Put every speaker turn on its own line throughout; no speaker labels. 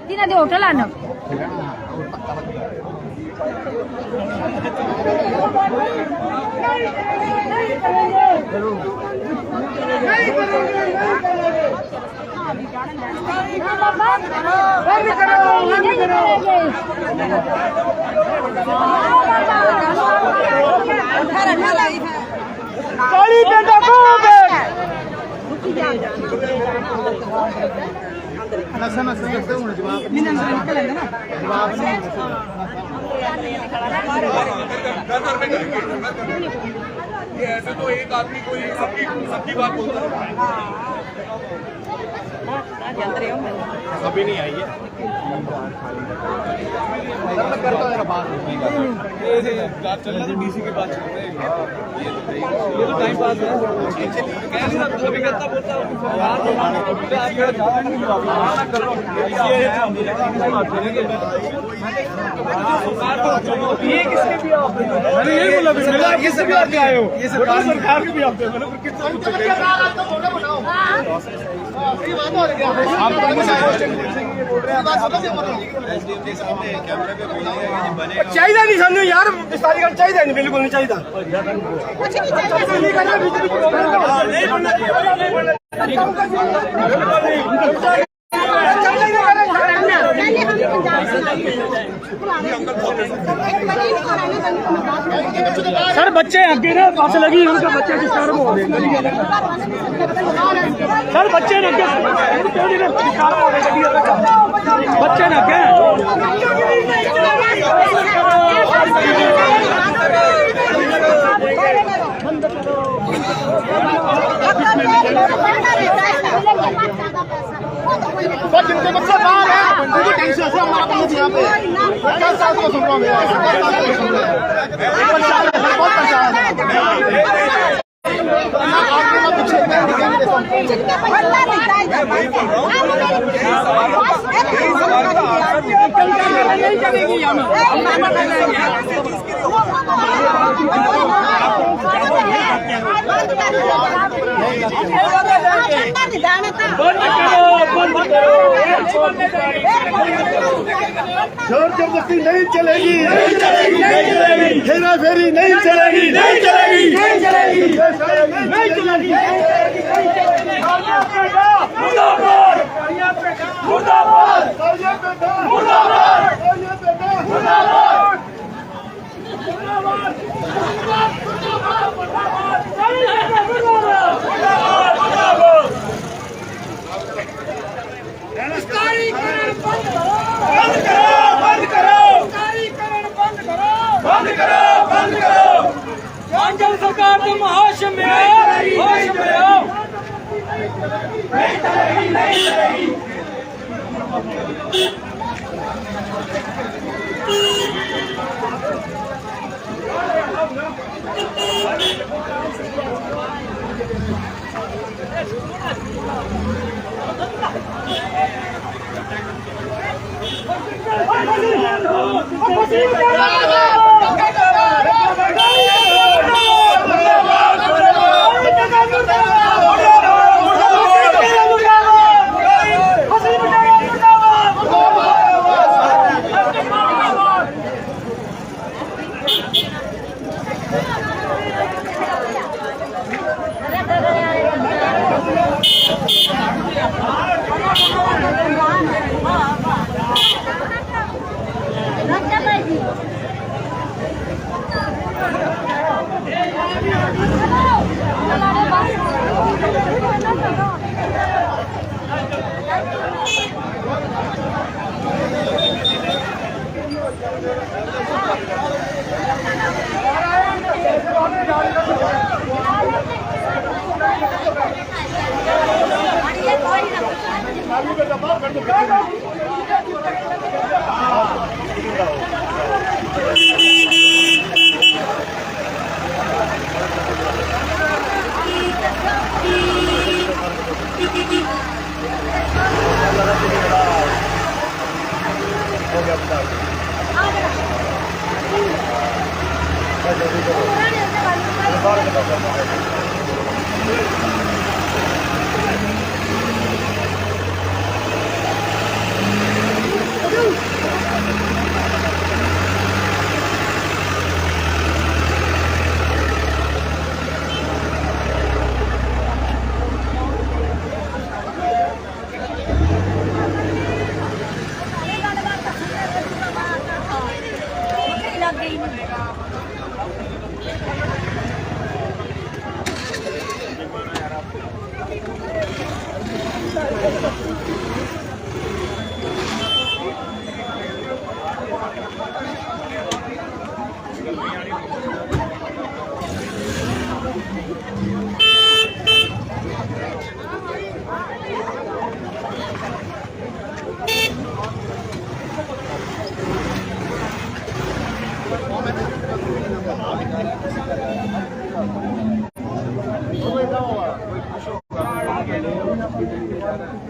तिना दे होटल आना
ऐसे तो एक आदमी कोई सबकी बात बोलता है। अभी नहीं आई है। चल रहा डीसी के पास चलते हैं। ये तो टाइम पास है। कह नहीं सकता अभी कहता बोलता ये किसके भी मैंने यही बोला ये सभी आपके आए हो ये सरकार के भी आपके मैंने किस चाहिए नहीं सामने यार विस्तारीकरण चाहिए नहीं बिल्कुल नहीं चाहिए सर बच्चे अगे ना पास लगी उनका बच्चे डिस्टर्ब हो रहे सर बच्चे ने अगे बच्चे ने अगे जिनके बच्चे बाहर है उनको टेंशन से हमारा पहुंच यहाँ पे 10 साल को सुन रहा हूँ बहुत परेशान जोर जबरदस्ती नहीं चलेगी हेरा फेरी नहीं चलेगी नहीं चलेगी नहीं चलेगी नहीं चलेगी मुर्दाबाद मुर्दाबाद मुर्दाबाद मुर्दाबाद सरकार के महाश में होश में आओ नहीं चलेगी नहीं चलेगी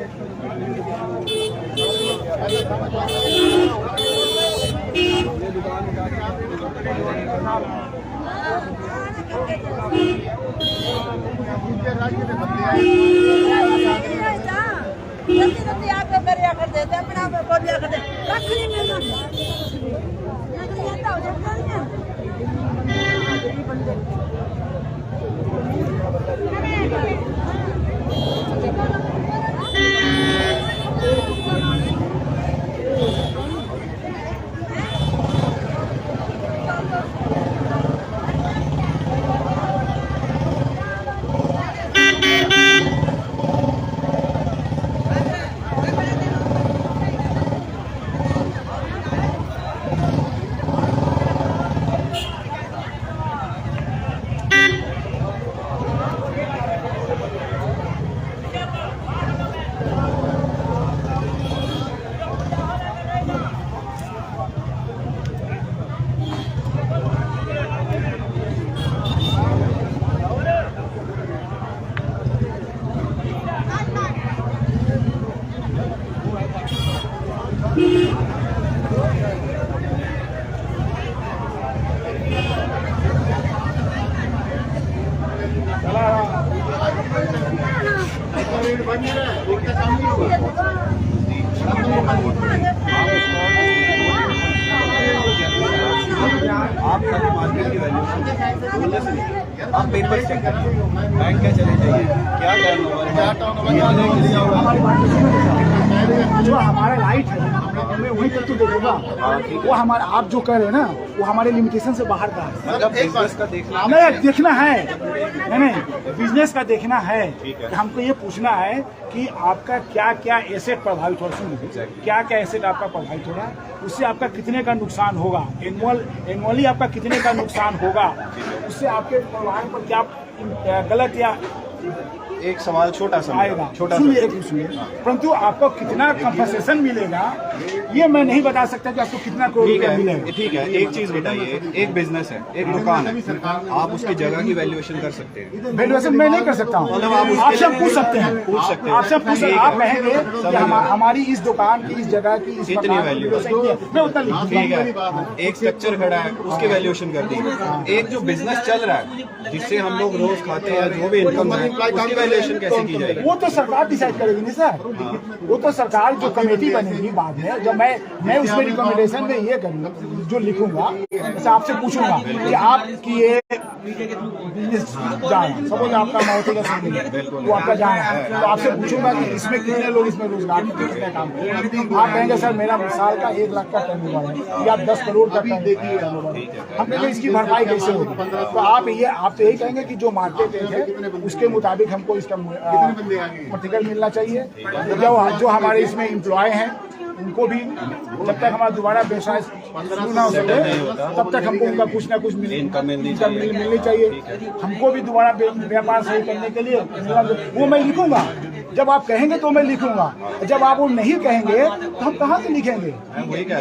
आप खाली मार्केट की वैल्यू आप पेपर चेक करिए, बैंक क्या चले जाइए, क्या
जो हमारा राइट है मैं वही तक तो देखूंगा। वो हमारा आप जो कह रहे हैं ना वो हमारे लिमिटेशन से बाहर का है।
मतलब बिजनेस का देखना
हमें देखना है, नहीं बिजनेस का देखना है। हमको ये पूछना है कि आपका क्या क्या एसेट प्रभावित हो रहा है, क्या क्या एसेट आपका प्रभावित हो रहा है, उससे आपका कितने का नुकसान होगा, एनुअली आपका कितने का नुकसान होगा, उससे आपके परिवार पर क्या गलत या
एक सवाल छोटा सा
आएगा,
छोटा
सुनिए, परंतु आपको कितना कंपनसेशन मिलेगा ये मैं नहीं बता सकता कि आपको कितना करोड़ रुपया मिलेगा।
ठीक है, एक चीज बताइए, एक बिजनेस है, एक दुकान है, आप उसकी जगह की वैल्यूएशन कर सकते हैं।
वैल्यूएशन मैं नहीं कर सकता हूँ,
मतलब
आपसे पूछ सकते हैं,
आपसे
पूछ आप कहेंगे कि हमारी इस दुकान की, इस जगह की, इस
कितनी वैल्यू,
मैं उतना लिख दूंगा।
ठीक है, एक स्ट्रक्चर खड़ा है उसकी वैल्यूएशन कर दी। एक जो बिजनेस चल रहा है जिससे हम लोग रोज खाते हैं, जो भी इनकम है उसकी वैल्यूएशन कैसे की जाएगी?
वो तो सरकार डिसाइड करेगी नहीं सर, वो तो सरकार जो कमेटी बनेगी बाद में, जब मैं उसमें रिकमेंडेशन में ये करूँगा जो लिखूंगा, जैसे आपसे पूछूंगा कि आपकी ये बिजनेस जाना, सपोज आपका मारुति का शोरूम है वो आपका जाना है, तो आपसे पूछूंगा कि इसमें कितने लोग इसमें रोजगार कितने काम करेंगे। आप कहेंगे सर मेरा साल का 1 लाख का टर्नओवर है या 10 करोड़ का टर्नओवर है, हम कहेंगे इसकी भरपाई कैसे होगी? तो आप तो यही कहेंगे कि जो मार्केट रेट है उसके मुताबिक हमको इसका प्रतिकर मिलना चाहिए। जो हमारे इसमें एम्प्लॉय हैं उनको भी जब तक हमारा दोबारा व्यवसाय शुरू ना हो सके तब तक हमको उनका कुछ ना कुछ इनकम मिलनी चाहिए। हमको भी दोबारा व्यापार सही करने के लिए वो मैं लिखूंगा। जब आप कहेंगे तो मैं लिखूंगा, जब आप वो नहीं कहेंगे तो हम कहाँ से लिखेंगे?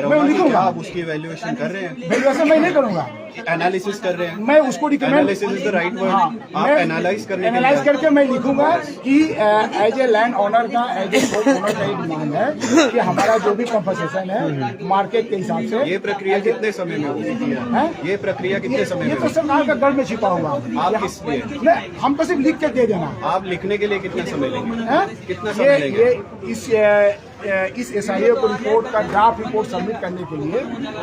मैं लिखूंगा।
आप उसकी वैल्यूएशन कर रहे हैं?
वैल्यूएशन मैं नहीं करूंगा,
एनालिसिस कर रहे हैं।
मैं उसको
analysis is the right word. आप एनालाइज
करके मैं लिखूंगा कि एज ए लैंड ओनर का, एज ए शॉप ओनर का एक डिमांड है कि हमारा जो भी कंपनसेशन है मार्केट के हिसाब से।
ये प्रक्रिया कितने समय में होगी? ये प्रक्रिया कितने समय में?
ये तो सरकार का गढ़ में छिपा हुआ।
आप किस लिए?
हम तो सिर्फ लिख के दे देना।
आप लिखने के लिए कितना समय लेंगे? कितना समय लेंगे?
इस SIA को रिपोर्ट का ड्राफ्ट रिपोर्ट सबमिट करने के लिए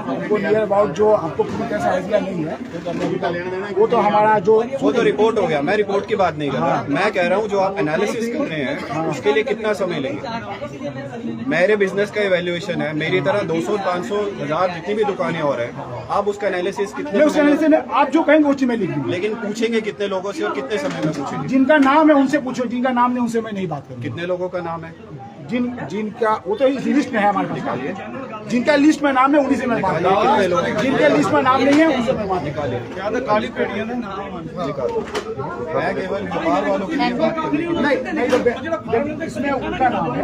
हमको नियर अबाउट जो आपको पूरी तरह से आइडिया नहीं है वो तो हमारा वो
तो रिपोर्ट हो गया। मैं रिपोर्ट की बात नहीं कर रहा, मैं कह रहा हूँ जो आप एनालिसिस कर रहे हैं उसके लिए कितना समय लेंगे? मेरे बिजनेस का इवैल्यूएशन है, मेरी तरह 200, 500, 1000 जितनी भी दुकानें और है, आप उसका एनालिसिस कितने
आप जो कहेंगे उसी में लिख दूंगा।
लेकिन पूछेंगे कितने लोगों से और कितने समय में पूछेंगे?
जिनका नाम है उनसे पूछो, जिनका नाम नहीं उनसे मैं नहीं बात करूँ।
कितने लोगों का नाम है?
जिनका वो तो इस लिस्ट में है हमारे पास, जिनका लिस्ट में नाम है उन्हीं से मैं बात करूँ, जिनके लिस्ट में नाम नहीं है उनसे मैं बात निकालिए।
क्या तो काली पेटियां मैं केवल व्यापार वालों की बात कर रही हूं।
नहीं, इसमें उनका नाम है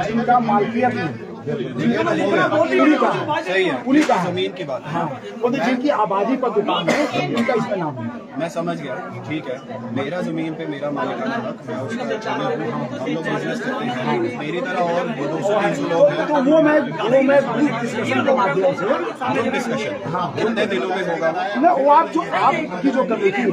जिनका मालकियत नहीं, पूरी का
सही है,
पूरी का
जमीन की बात है।
हाँ, वो तो जिनकी आबादी पर दुकान है उनका इसका नाम है।
मैं समझ गया, ठीक है, मेरा जमीन पे मेरा मालिकाना हक, मैं उसका चैनल हूँ, हम लोग बिजनेस करते हैं, मेरी तरह और 200-300 लोग हैं।
तो वो मैं डिस्कशन के माध्यम से
ग्रुप डिस्कशन कितने दिनों में होगा?
ना, वो आपकी जो कमेटी है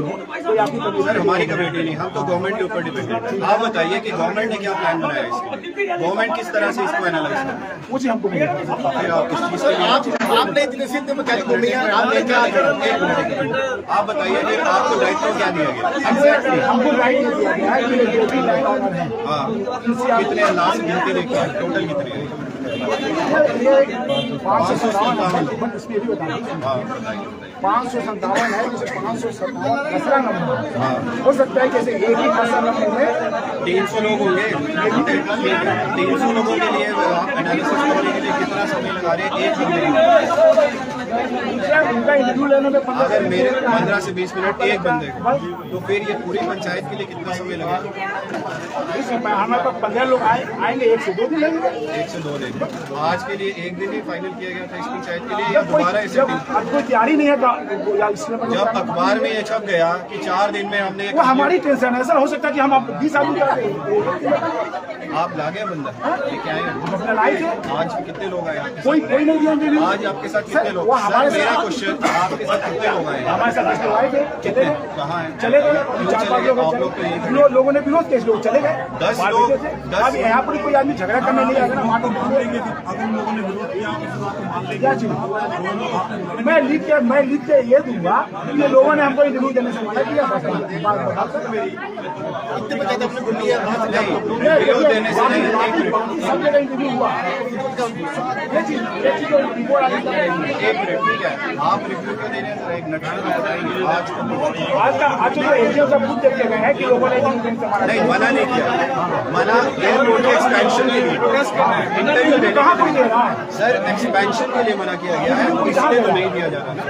तो आपकी
सर
कमेटी
हमारी कमेटी नहीं, हम तो गवर्नमेंट के ऊपर डिपेंडेंट हैं। आप बताइए कि गवर्नमेंट ने क्या प्लान बनाया इसके, गवर्नमेंट किस तरह से इसको एनालाइज करे,
मुझे हमको नहीं पता।
फिर आप इस चीज के लिए
आपने इतने सिद्ध में क्या घूमी है, आपने क्या
आप बताइए फिर आपको दायित्व क्या दिया गया? एग्जैक्टली
हमको राइट नहीं दिया गया है कि ये जो भी लैंड ऑनर है
हाँ, कितने लास्ट गिनती देखिए, टोटल कितने हैं?
557 है, इसमें भी बता दीजिए।
हाँ बताइए।
557 है, जिसे 557 खसरा नंबर हो सकता है। जैसे एक ही खसरा नंबर में
300 लोग होंगे, 300 लोगों के लिए एनालिसिस करने के लिए कितना समय लगा रहे हैं? एक बंदे
उनका इंटरव्यू लेने में
अगर मेरे 15 से 20 मिनट एक बंदे को, तो फिर ये पूरी पंचायत के लिए कितना समय लगेगा?
हमारे पास 15 लोग आएंगे, 1 से 2 दिन लगेंगे।
1 से 2 दिन। आज के लिए एक दिन ही फाइनल किया गया था इस पंचायत के लिए, या दोबारा इसे
जब अब कोई तैयारी नहीं है तो या इसलिए
जब अखबार में ये छप गया कि 4 दिन में हमने
वो हमारी टेंशन है सर। हो सकता है कि हम आप 20 आदमी कर दें।
आप लागे बंदा ये क्या है?
अपना लाइफ है,
आज कितने लोग आए आपके
कोई
साथ?
कोई नहीं दिया इंटरव्यू।
आज आपके साथ कितने लोग?
वो
सर
हमारे
मेरा
साथ
क्वेश्चन, आपके साथ कितने लोग आए?
हमारे साथ लाइफ है, चले गए,
कहाँ है?
चले गए।
क्यों
4-5
चले
लोग
गए? आप लोग तो यही खड़े।
लोगों ने विरोध किया, लोग चले गए।
10 लोग, 10
अब यहाँ पर कोई आदमी झगड़ा करने नहीं आएगा ना। मान लेंगे अगर लोगों ने विरोध किया क्या चीज? मैं लिख के ये दूंगा कि लोगों ने हमको इंटरव्यू देने से मना किया।
विरोध देने से नहीं, एक मिनट,
सब जगह इंटरव्यू हुआ। ये चीज रिपोर्ट आगे
एक मिनट, ठीक है, आप रिव्यू क्यों दे रहे हैं? एक नक्शा में बताएंगे
आज जो एजीएम सब खुद देखते गए हैं कि लोगों ने इंटरव्यू से मना
नहीं, मना नहीं किया, मना एयरपोर्ट के एक्सपेंशन के लिए इंटरव्यू देने
कहाँ कोई दे रहा है?
सर एक्सपेंशन के लिए मना किया गया है, इसलिए तो नहीं दिया जा रहा ना।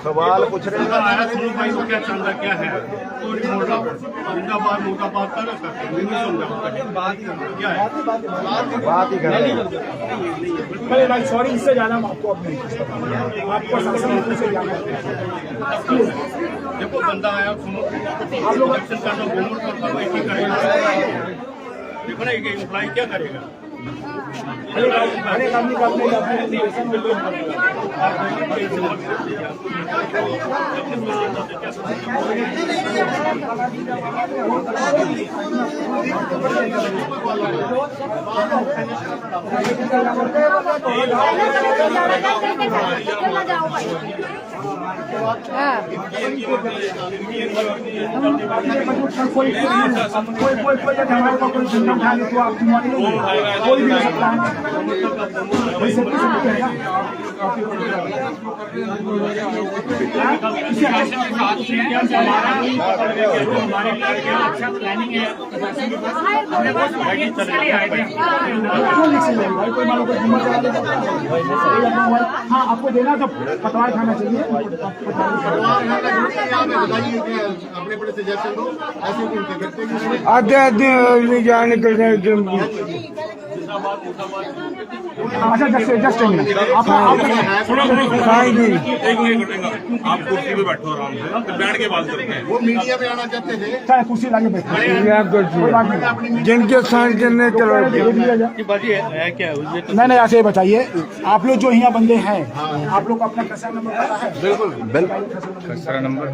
सवाल पूछ रहे हैं।
भाई को क्या चल रहा क्या है? जिंदाबाद मुर्दाबाद कर क्या है?
बात ही कर रहे हैं।
अरे भाई सॉरी, इससे ज्यादा हम आपको अब नहीं कुछ बताएंगे। आपको संसद से जाना है।
जब कोई बंदा आया सुनो,
आप लोग
इलेक्शन करना घूमट करता वो एक ही करेगा। देखो ना एक एम्प्लॉय क्या करेगा?
हर एक आदमी का अपने एप्लीकेशन में कोई हमारे पास कोई झंडा उठा ले तो आप कोई भी हो सकता है।
अच्छा प्लानिंग है।
हाँ, आपको देना तो पतवार खाना चाहिए।
अपने बड़े सजेशन दो, ऐसे क्यों करते हैं?
आधे आधे जान निकल जाए।
अच्छा जस्ट आप
एक मिनट आप कुर्सी पे बैठो आराम से, बैठ के बात करते हैं।
वो मीडिया में आना चाहते थे।
चाहे कुर्सी लाके बैठे
जिनके स्थान करने चलो
नहीं ऐसे ही बताइए। आप लोग जो यहाँ बंदे हैं, आप लोग को अपना खसरा नंबर पता है?
बिल्कुल बिल्कुल।
खसरा नंबर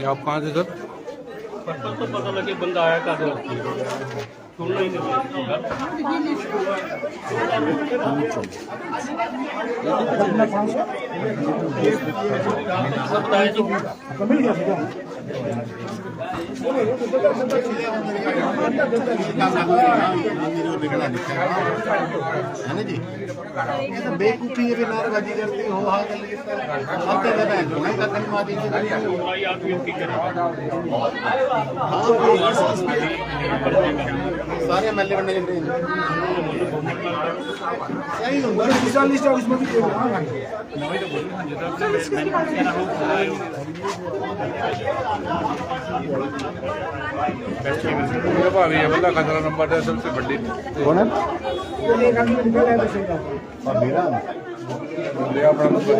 आप कहाँ से सर?
तो पता लगे बंदा आया का सुनना ही नहीं।
मिल गया
है ना जी? ये तो बेवकूफी है, फिर नारेबाजी करती हो हाँ कर ली अब तो मैं नहीं करने मार सारे एमएलए बनने लग रहे हैं सही होगा
लिस्ट है उसमें भी
भाभी है बंदा खतरा नंबर है सबसे बड़ी
कौन है
एक आदमी निकल है तो सही बात है।
और मेरा
ले अपना नंबर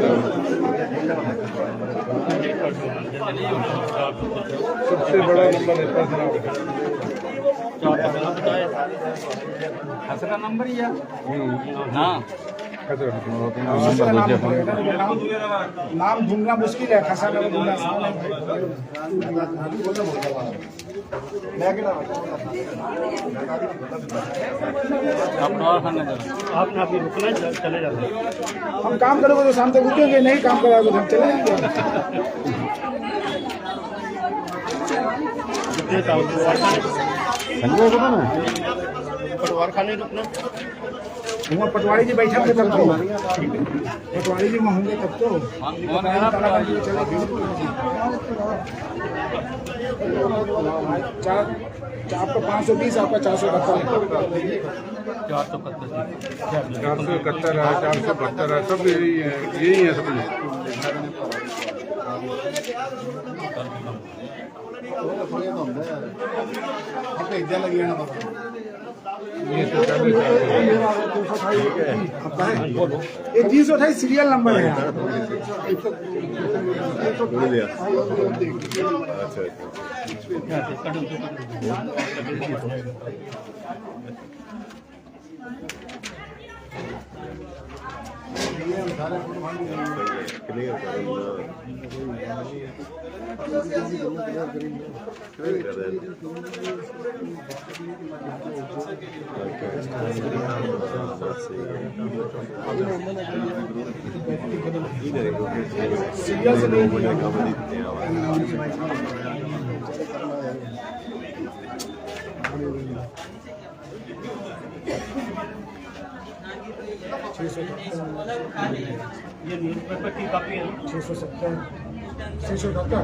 सबसे बड़ा नंबर है
खसरा नंबर ही है हाँ
नाम ढूंढना मुश्किल है, खसा नंबर ढूंढना आसान है।
आपने अभी रुकना चले जाते
हम काम करोगे तो शाम तक रुकेंगे, नहीं काम करोगे तो हम चले जाएंगे।
पटवार खाने रुकना
वहाँ पटवारी जी बैठा थे तब तो, पटवारी जी वहाँ होंगे तब तो आपका 520 आपका 471
471 है 472 है सब यही है सब
इज्जत लगी है
ये तो
328 सीरियल नंबर है। सीरियल से नहीं
ये न्यूज़पेपर की कॉपी है
670 670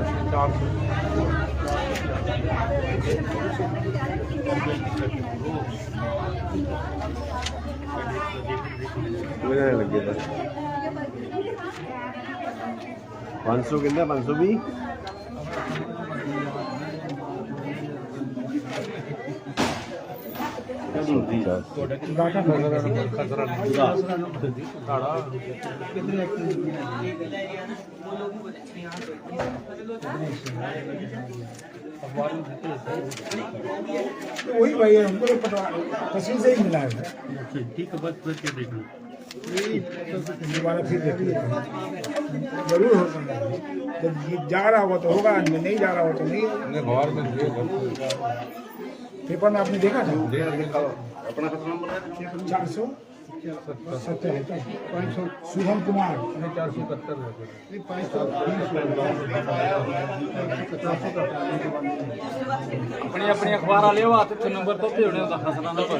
लगे 500 कितना 520
वही भाई है, हमको तो तस्वीर से ही मिला है।
ठीक है बस के देखना
दोबारा फिर देखिए जरूर होगा, जब जा रहा होगा तो होगा, नहीं जा रहा होगा तो नहीं होगा।
बाहर में
पेपर में आपने देखा था
अपना खतरा नंबर है
470 शुभम कुमार
471
अपनी अपनी अखबार वाले हो आते थे नंबर तो भी होने का खतरा नंबर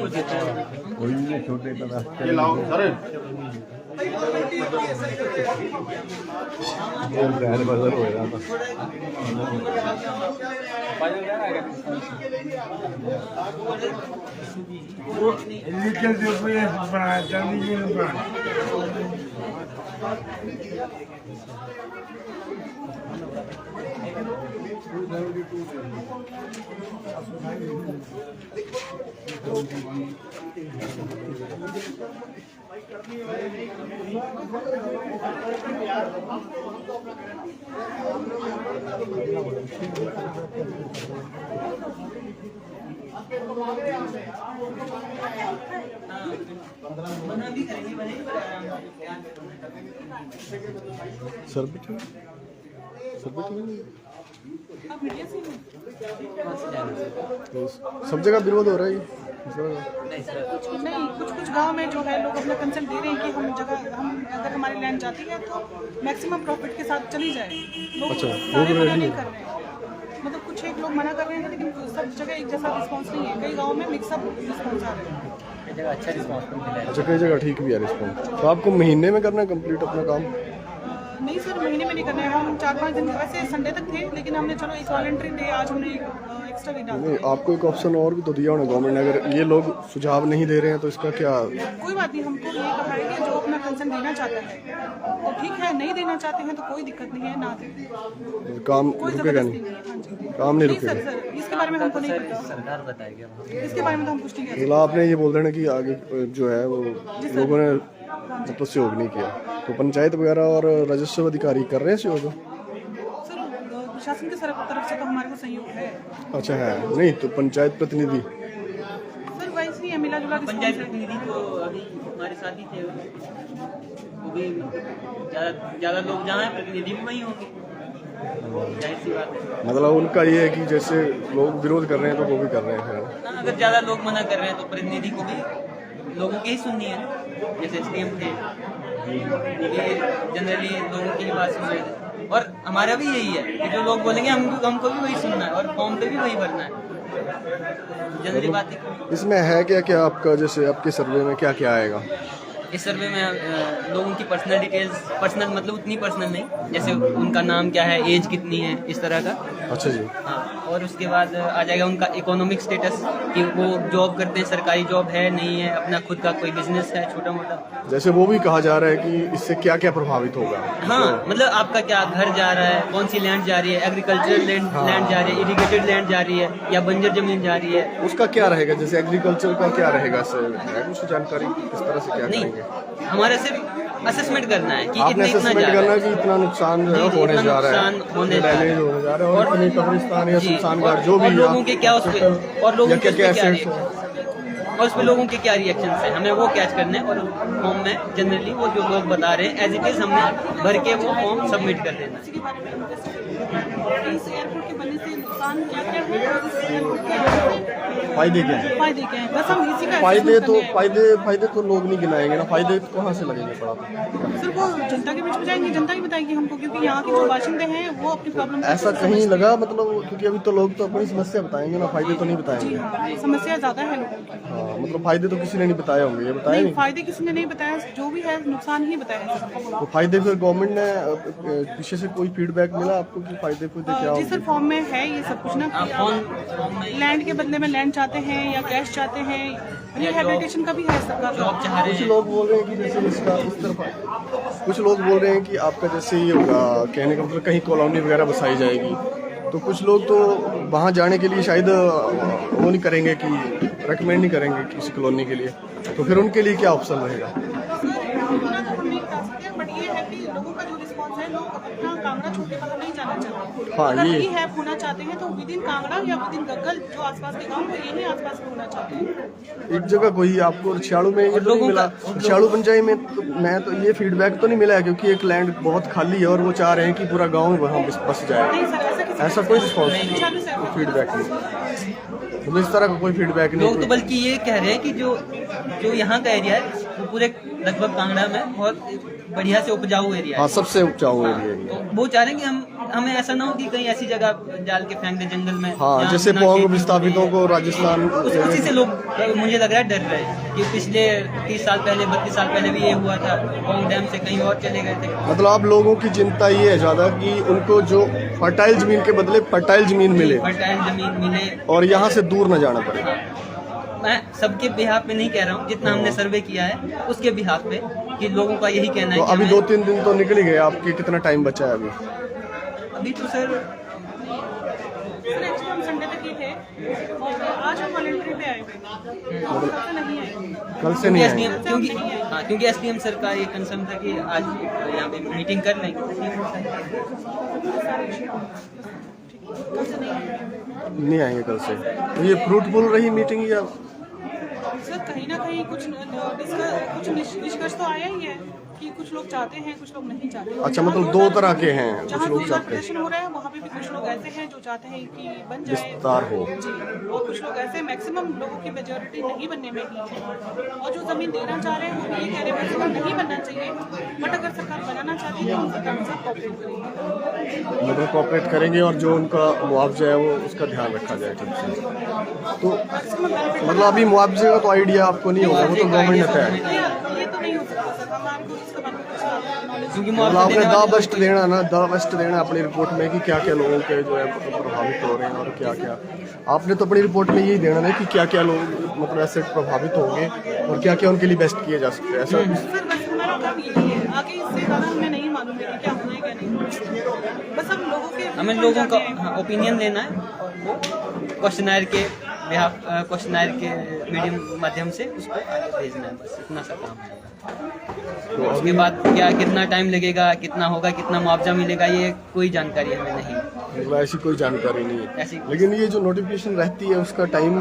कोई नहीं छोटे पता ये लाओ सर ये बहर बाजार हो रहा था
निकल जो कोई बनाया जल्दी ये बना
सर बैठे सब जगह विरोध हो रहा है
नहीं, कुछ कुछ गांव में जो है लोग अपना कंसर्न दे रहे हैं कि हम अगर हमारी लैंड जाती है तो मैक्सिमम प्रॉफिट के साथ चली जाए। लोग सारे मना नहीं कर रहे हैं, मतलब कुछ एक लोग मना कर रहे हैं, लेकिन सब जगह एक जैसा रिस्पांस नहीं है। कई गाँव में मिक्सअप रिस्पांस आ रहे हैं।
जगह अच्छा रिस्पॉन्स मिला है।
अच्छा, कई जगह ठीक भी है रिस्पॉन्स। तो आपको महीने में करना है कंप्लीट अपना काम?
नहीं सर, महीने में नहीं करना है। हम 4-5 दिन वैसे संडे तक थे, लेकिन हमने चलो एक वॉलंटरी डे आज हमने एक्स्ट्रा भी डाल
नहीं,
दिया।
आपको एक ऑप्शन और भी तो दिया होना गवर्नमेंट ने। अगर ये लोग सुझाव नहीं दे रहे हैं तो इसका क्या?
कोई बात नहीं, हमको ये कहा है कि जो अपना कंसर्न देना चाहता है तो ठीक है, नहीं देना चाहते हैं तो कोई दिक्कत नहीं है, ना दें,
काम
कोई
रुकेगा
जबरदस्ती
नहीं?
नहीं है। हाँ जी,
काम नहीं
नहीं
रुकेगा?
सर, इसके बारे में हमको नहीं पता,
सरकार बताएगी अब।
इसके बारे में तो हम कुछ नहीं कह सकते।
मतलब आपने ये बोल देना कि आगे जो है वो लोगों ने मतलब सहयोग नहीं किया, तो पंचायत वगैरह और राजस्व अधिकारी कर रहे हैं सहयोग?
सर, प्रशासन की तरफ से तो हमारे को सहयोग है।
अच्छा है, नहीं तो पंचायत प्रतिनिधि?
सर वैसे ही है, मिला जुला
पंचायत
रिस्पॉन्स है।
प्रतिनिधि तो अभी हमारे साथ ही थे, वो भी ज़्यादा लोग जहाँ हैं प्रतिनिधि भी वही होंगे, जाहिर सी बात है।
मतलब उनका ये है कि जैसे लोग विरोध कर रहे हैं तो वो भी कर रहे हैं फिर।
हाँ, अगर ज़्यादा लोग मना कर रहे हैं तो प्रतिनिधि को भी लोगों की ही सुननी है। जैसे SDM थे, जनरली लोगों की बात सुन रहे थे, और हमारा भी यही है कि जो लोग बोलेंगे हमको भी वही सुनना है और फॉर्म पे भी वही भरना है। जनरली बात है।
इसमें है क्या क्या आपका, जैसे आपके सर्वे में क्या क्या आएगा?
इस सर्वे में लोगों की पर्सनल डिटेल्स, पर्सनल मतलब उतनी पर्सनल नहीं, जैसे उनका नाम क्या है, एज कितनी है, इस तरह का।
अच्छा जी।
हाँ, और उसके बाद आ जाएगा उनका इकोनॉमिक स्टेटस, कि वो जॉब करते हैं, सरकारी जॉब है नहीं है, अपना खुद का कोई बिजनेस है छोटा मोटा।
जैसे वो भी कहा जा रहा है कि इससे क्या क्या प्रभावित होगा?
हाँ, मतलब आपका क्या घर जा रहा है, कौन सी लैंड जा रही है, एग्रीकल्चरल लैंड जा रही है, इरिगेटेड लैंड जा रही है, या बंजर जमीन जा रही है।
उसका क्या रहेगा? जैसे एग्रीकल्चर का क्या रहेगा? कुछ जानकारी किस तरह से क्या करेंगे?
हमारा सिर्फ असेसमेंट करना है कि
आपने
इतना
असेसमेंट
जा रहा
करना
है।
कि इतना नुकसान जो है
जी,
होने
इतना
जा रहा है,
नुकसान होने जा रहा है।
डैमेज होने जा रहा है, और इतनी कब्रिस्तान या
जी,
सुनसान
और-
घाट जो भी
और
है,
लोगों के क्या उस पे, और लोगों के
क्या
उस
क्या
पे क्या
एसेट्स
रिएक्शन, और उस पे लोगों के क्या रिएक्शन है, हमें वो कैच करने हैं। और फॉर्म में जनरली वो जो लोग बता रहे हैं एज इट इज हमने भर के वो फॉर्म सबमिट कर देना।
इसी के बारे में हम इस एयरपोर्ट के बनने से नुकसान क्या क्या है और इस एयरपोर्ट के
फायदे क्या है?
फायदे क्या है, बस हम इसी का
फायदे
assessment
तो
करने आए हैं।
फायदे तो लोग नहीं गिनाएंगे ना, फायदे तो कहाँ से लगेंगे पड़ा?
सर वो जनता के बीच में जाएंगे, जनता ही बताएगी हमको, क्योंकि यहाँ के जो बाशिंदे हैं वो अपनी प्रॉब्लम
ऐसा कहीं लगा मतलब? क्योंकि अभी तो लोग तो अपनी समस्या बताएंगे ना, फायदे तो नहीं
जी
बताएंगे।
हाँ, समस्या ज्यादा है लोगों की।
हाँ, मतलब फायदे तो किसी ने नहीं बताए होंगे, ये बताए
नहीं,
नहीं?
फायदे किसी ने नहीं बताया, जो भी है नुकसान ही बताया है।
तो फायदे फिर गवर्नमेंट ने पीछे से कोई फीडबैक मिला आपको कि फायदे क्या
जी
होंगे?
सर, फॉर्म में है ये सब कुछ ना, कि
फॉर्म में
लैंड के बदले में लैंड चाहते हैं या कैश चाहते हैं, रिहेबिलिटेशन का भी है सरकार
जॉब चाह रहे
कुछ
हैं।
लोग बोल रहे हैं कि जैसे इसका इस तरफ, कुछ लोग बोल रहे हैं कि आपका जैसे ये होगा, कहने का मतलब कहीं कॉलोनी वगैरह बसाई जाएगी, तो कुछ लोग तो वहाँ जाने के लिए शायद वो नहीं करेंगे, कि रेकमेंड नहीं करेंगे किसी कॉलोनी के लिए, तो फिर उनके लिए क्या ऑप्शन रहेगा?
इतना तो हम नहीं बता सकते, बट ये है कि लोगों का जो रिस्पॉन्स है, लोग अपना कांगड़ा छोड़ के बाहर नहीं जाना चाहते।
हाँ,
अगर
ये-
रिहैब होना चाहते हैं तो विद इन कांगड़ा या विद इन गग्गल, जो आसपास के गांव है, यही आसपास में होना चाहते हैं।
एक जगह कोई आपको रिछाड़ू में ये तो नहीं मिला? रिछाड़ू पंचायत में तो मैं तो ये फीडबैक तो नहीं मिला है, क्योंकि एक लैंड बहुत खाली है और वो चाह रहे हैं कि पूरा गाँव वहाँ बस जाए।
नहीं सर,
ऐसा कोई रिस्पॉन्स
चालू से
फीडबैक नहीं, मतलब इस तरह का कोई फीडबैक नहीं?
लोग तो बल्कि ये कह रहे हैं कि जो यहाँ का एरिया है वो पूरे लगभग कांगड़ा में बहुत बढ़िया से उपजाऊ एरिया
हाँ,
है।
सबसे उपजाऊ एरिया है।
तो वो चाह रहे हैं कि हमें ऐसा ना हो कि कहीं ऐसी जगह डाल के फेंक दे जंगल में।
हाँ,
जहाँ
जैसे
ना
पोंग
खेती
विस्थापितों को राजस्थान,
उसी से लोग, मुझे लग रहा है, डर रहे हैं कि पिछले 30 साल पहले 32 साल पहले भी ये हुआ था, पोंग डैम से कहीं और चले गए थे।
मतलब आप लोगों की चिंता ये है ज्यादा कि उनको जो फर्टाइल जमीन के बदले फर्टाइल जमीन मिले
फर्टाइल जमीन मिले,
और यहाँ से दूर न जाना पड़े।
मैं सबके बिहाफ पे नहीं कह रहा हूँ, जितना हमने सर्वे किया है उसके बिहाफ पे, कि लोगों का यही कहना है
तो
कि
अभी
हमें-
2-3 दिन तो निकल ही गए, आपकी कितना टाइम बचा है अभी?
अभी तो सर
एक्चुअली हम संडे तक ही थे और आज हम वॉलंटरी पे आए हुए, कल से नहीं आए।
कल से नहीं आए?
SDM क्योंकि SDM सर का ये कंसर्न था कि आज यहाँ पे मीटिंग कर लेंगे।
कल से नहीं आए
नहीं आएंगे कल से? तो ये फ्रूटफुल रही मीटिंग या?
सर, कहीं ना कहीं कुछ निष्कर्ष तो आया ही है कि कुछ लोग चाहते हैं, कुछ लोग नहीं चाहते।
अच्छा, मतलब दो तरह के हैं,
जहाँ
कुछ लोग चाहते हैं
डिमार्केशन हो रहा है वहाँ पे भी कुछ लोग ऐसे हैं जो चाहते हैं कि बन जाए,
विस्तार हो।
जी, और कुछ लोग ऐसे, मैक्सिमम लोगों की मेजोरिटी नहीं बनने में ही है, और जो जमीन देना चाह रहे हैं वो ये कह रहे हैं मैक्सिमम नहीं बनना चाहिए, बट अगर सरकार बनाना चाहती है तो हम सरकार के साथ कॉपरेट करेंगे।
मतलब कॉपरेट करेंगे और जो उनका मुआवजा है वो उसका ध्यान रखा जाए ठीक से। तो मतलब अभी मुआवजे का तो आइडिया आपको नहीं होगा, वो तो गवर्नमेंट ने तय है।
ये तो नहीं हो सकता सर, हमारे को इसके बारे में कुछ नॉलेज
क्योंकि
मतलब आपने दावस्ट देना ना, दावस्ट देना अपनी रिपोर्ट में कि क्या क्या लोगों के जो है प्रभावित हो रहे हैं और क्या क्या, आपने तो अपनी रिपोर्ट में यही देना है कि क्या क्या लोग मतलब ऐसे प्रभावित होंगे और क्या क्या उनके लिए बेस्ट किए जा सकते हैं, ऐसा
सर। बस हमारा काम यही है, आगे इससे ज़्यादा हमें नहीं मालूम है कि क्या होना है क्या नहीं। बस हम लोगों के
हमें लोगों का ओपिनियन लेना है और वो क्वेश्चनायर के क्वेश्चनायर के मीडियम माध्यम से उसको आगे भेजना है, बस इतना सा काम है।
तो
उसके बाद क्या कितना टाइम लगेगा, कितना होगा, कितना मुआवजा मिलेगा, ये कोई जानकारी हमें नहीं,
मतलब ऐसी कोई जानकारी नहीं है।
ऐसी
लेकिन ये जो नोटिफिकेशन रहती है उसका टाइम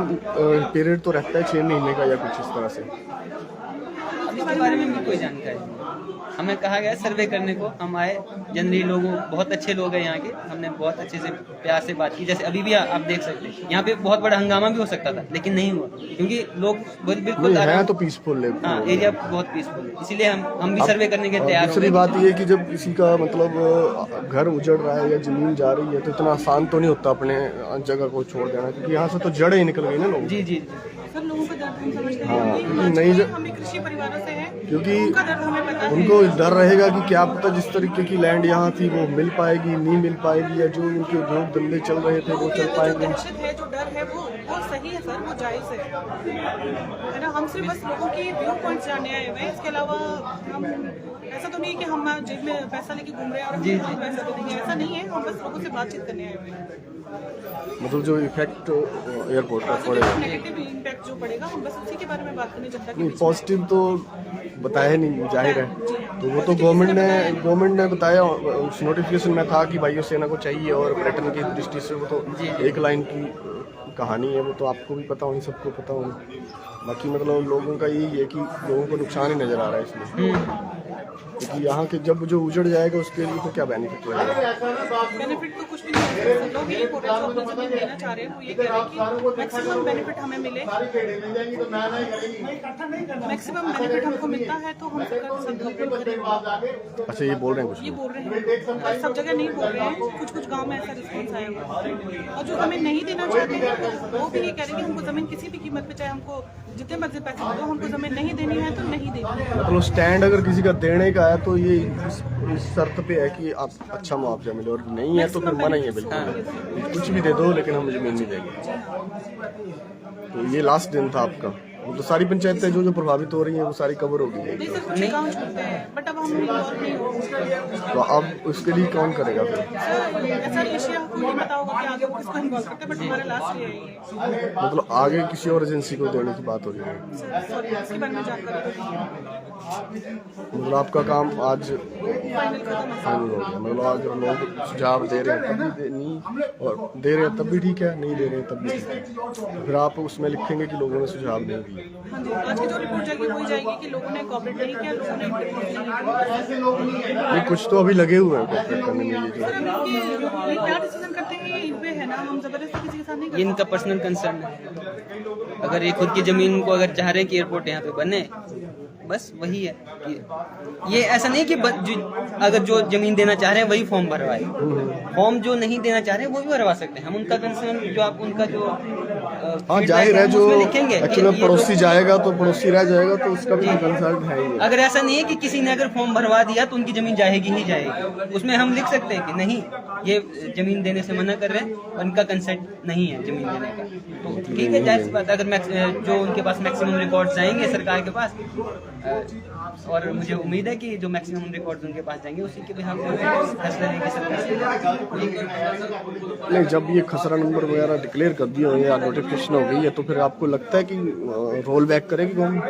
पीरियड तो रहता है 6 महीने का या कुछ इस तरह से।
अब इसके बारे में भी कोई जानकारी नहीं। हमें कहा गया सर्वे करने को, हम आए, जनरली लोगों बहुत अच्छे लोग हैं यहाँ के, हमने बहुत अच्छे से प्यार से बात की, जैसे अभी भी आप देख सकते हैं यहाँ पे बहुत बड़ा हंगामा भी हो सकता था लेकिन नहीं हुआ क्योंकि लोग बिल्कुल
है तो पीसफुल है।
हाँ, एरिया बहुत पीसफुल है, इसीलिए हम भी सर्वे करने के तैयार हो
दूसरी
गए।
बात ये है कि जब किसी का मतलब घर उजड़ रहा है या जमीन जा रही है तो इतना आसान तो नहीं होता अपने जगह को छोड़ देना, क्योंकि यहाँ से तो जड़ें ही निकल गई ना लोग।
जी जी
सर लोगों का दर्द हम समझते
हाँ,
हैं,
क्योंकि नहीं
हम एक कृषि परिवारों से हैं,
क्योंकि
उनका दर्द हमें पता है।
उनको डर रहेगा कि क्या पता जिस तरीके की लैंड यहाँ थी वो मिल पाएगी नहीं मिल पाएगी, या जो उनके उद्योग धंधे चल रहे थे वो चल
जो
पाएंगे।
दहशत है, जो डर है, वो सही है सर, वो जायज़ है ना। हम सिर्फ बस लोगों की व्यू पॉइंट्स जानने आए हुए हैं, इसके अलावा हम ऐसा तो नहीं कि हम जेब में पैसा लेके घूम रहे हैं और हम पैसा दे देंगे, ऐसा नहीं है। हम बस लोगों से बातचीत करने आए हुए हैं।
मतलब जो इफेक्ट एयरपोर्ट का पड़ेगा,
नेगेटिव इम्पैक्ट जो पड़ेगा, हम बस उसी के बारे में बात करने, जनता के
नहीं
बीच में।
पॉजिटिव तो बताया नहीं, जाहिर है, तो वो तो गवर्नमेंट ने बताया, उस नोटिफिकेशन में था कि वायुसेना को चाहिए और पर्यटन की दृष्टि से वो तो एक लाइन की कहानी है, वो तो आपको भी पता होगी, सबको पता होगी। बाकी मतलब लोगों का यही है कि लोगों को नुकसान ही नज़र आ रहा है इसमें, क्योंकि यहाँ के जब जो उजड़ जाएगा उसके लिए तो क्या बेनिफिट रहेगा।
बेनिफिट तो कुछ भी नहीं है, लोग यही बोल रहे हैं, जो अपनी जमीन देना चाह रहे हैं वो ये कह रहे हैं कि मैक्सिमम बेनिफिट हमें मिले, मैक्सिमम बेनिफिट हमको मिलता है तो हम सरकार के साथ कॉपरेट करेंगे।
अच्छा, ये बोल रहे हैं कुछ
ये
लोग।
बोल रहे हैं, और सब जगह नहीं बोल रहे हैं, कुछ कुछ गांव में ऐसा रिस्पॉन्स आया हुआ है। और जो हमें नहीं देना चाहते हैं वो भी ये कह रहे हैं कि हमको ज़मीन किसी भी कीमत पे, चाहे हमको जितने मर्जी पैसे दो, हमको ज़मीन नहीं देनी है तो नहीं देनी है।
मतलब स्टैंड अगर किसी का देने का है तो ये इस शर्त पे है कि आप अच्छा मुआवजा मिले, और नहीं है तो फिर मना ही है बिल्कुल, कुछ भी दे दो लेकिन हम जमीन नहीं देंगे। तो ये लास्ट दिन था आपका, तो सारी पंचायतें जो प्रभावित हो रही हैं वो सारी कवर हो गई है।
नहीं सर, कुछ गाँव छूटते हैं, बट अब हम इन्वॉल्व नहीं हो।
तो अब उसके लिए कौन करेगा फिर?
ऐसा एशिया को नहीं पता होगा कि आगे वो किसको इन्वॉल्व करते हैं, बट हमारा लास्ट ये है।
मतलब आगे किसी और एजेंसी को देने की बात हो रही है।
सॉरी, इसके बारे में जानकारी तो नहीं है।
मतलब आपका काम आज
फाइनल खत्म है।
फाइनल हो गया, मतलब आज लोग सुझाव दे रहे हैं तब भी नहीं, और दे रहे हैं तब भी ठीक है, नहीं दे रहे हैं तब भी ठीक है, फिर आप उसमें लिखेंगे कि लोगों ने सुझाव नहीं दिए।
हाँ जी, आज की जो रिपोर्ट जाएगी वही जाएगी कि लोगों ने कॉपरेट नहीं किया, लोगों ने इंटरव्यू नहीं किया।
नहीं, कुछ तो अभी लगे हुए हैं कॉपरेट करने में, ये जो
सर अब ये क्या डिसीजन करते हैं ये इन पे है ना, हम जबरदस्ती किसी के साथ नहीं
ये
करते।
इनका पर्सनल कंसर्न है। अगर ये खुद की ज़मीन को अगर चाह रहे हैं कि एयरपोर्ट यहाँ पे बने, बस वही है कि ये ऐसा नहीं कि अगर जो जमीन देना चाह रहे हैं वही फॉर्म भरवाए, फॉर्म जो नहीं देना चाह रहे हैं वो भी भरवा सकते हैं। हम उनका कंसर्न जो आप उनका जो
हाँ जाहिर है, जो
लिखेंगे
एक्चुअली पड़ोसी जाएगा तो पड़ोसी रह जाएगा, तो उसका भी कंसर्न है ही।
अगर ऐसा नहीं है कि किसी ने अगर फॉर्म भरवा दिया तो उनकी जमीन जाएगी ही जाएगी, उसमें हम लिख सकते हैं कि नहीं, ये जमीन देने से मना कर रहे हैं और इनका कंसेंट नहीं है जमीन देने का, तो ठीक है, जायज़ बात। अगर जो उनके पास मैक्सिमम रिकॉर्ड्स जाएंगे सरकार के पास, और मुझे उम्मीद है कि जो मैक्सिमम रिकॉर्ड्स उनके पास जाएंगे उसी के बिहाफ पे फैसला लेंगे सरकार।
नहीं, जब ये खसरा नंबर वगैरह डिक्लेयर कर दिए होंगे या नोटिफिकेशन हो गई है तो फिर आपको लगता है कि रोल बैक करेगी गवर्नमेंट?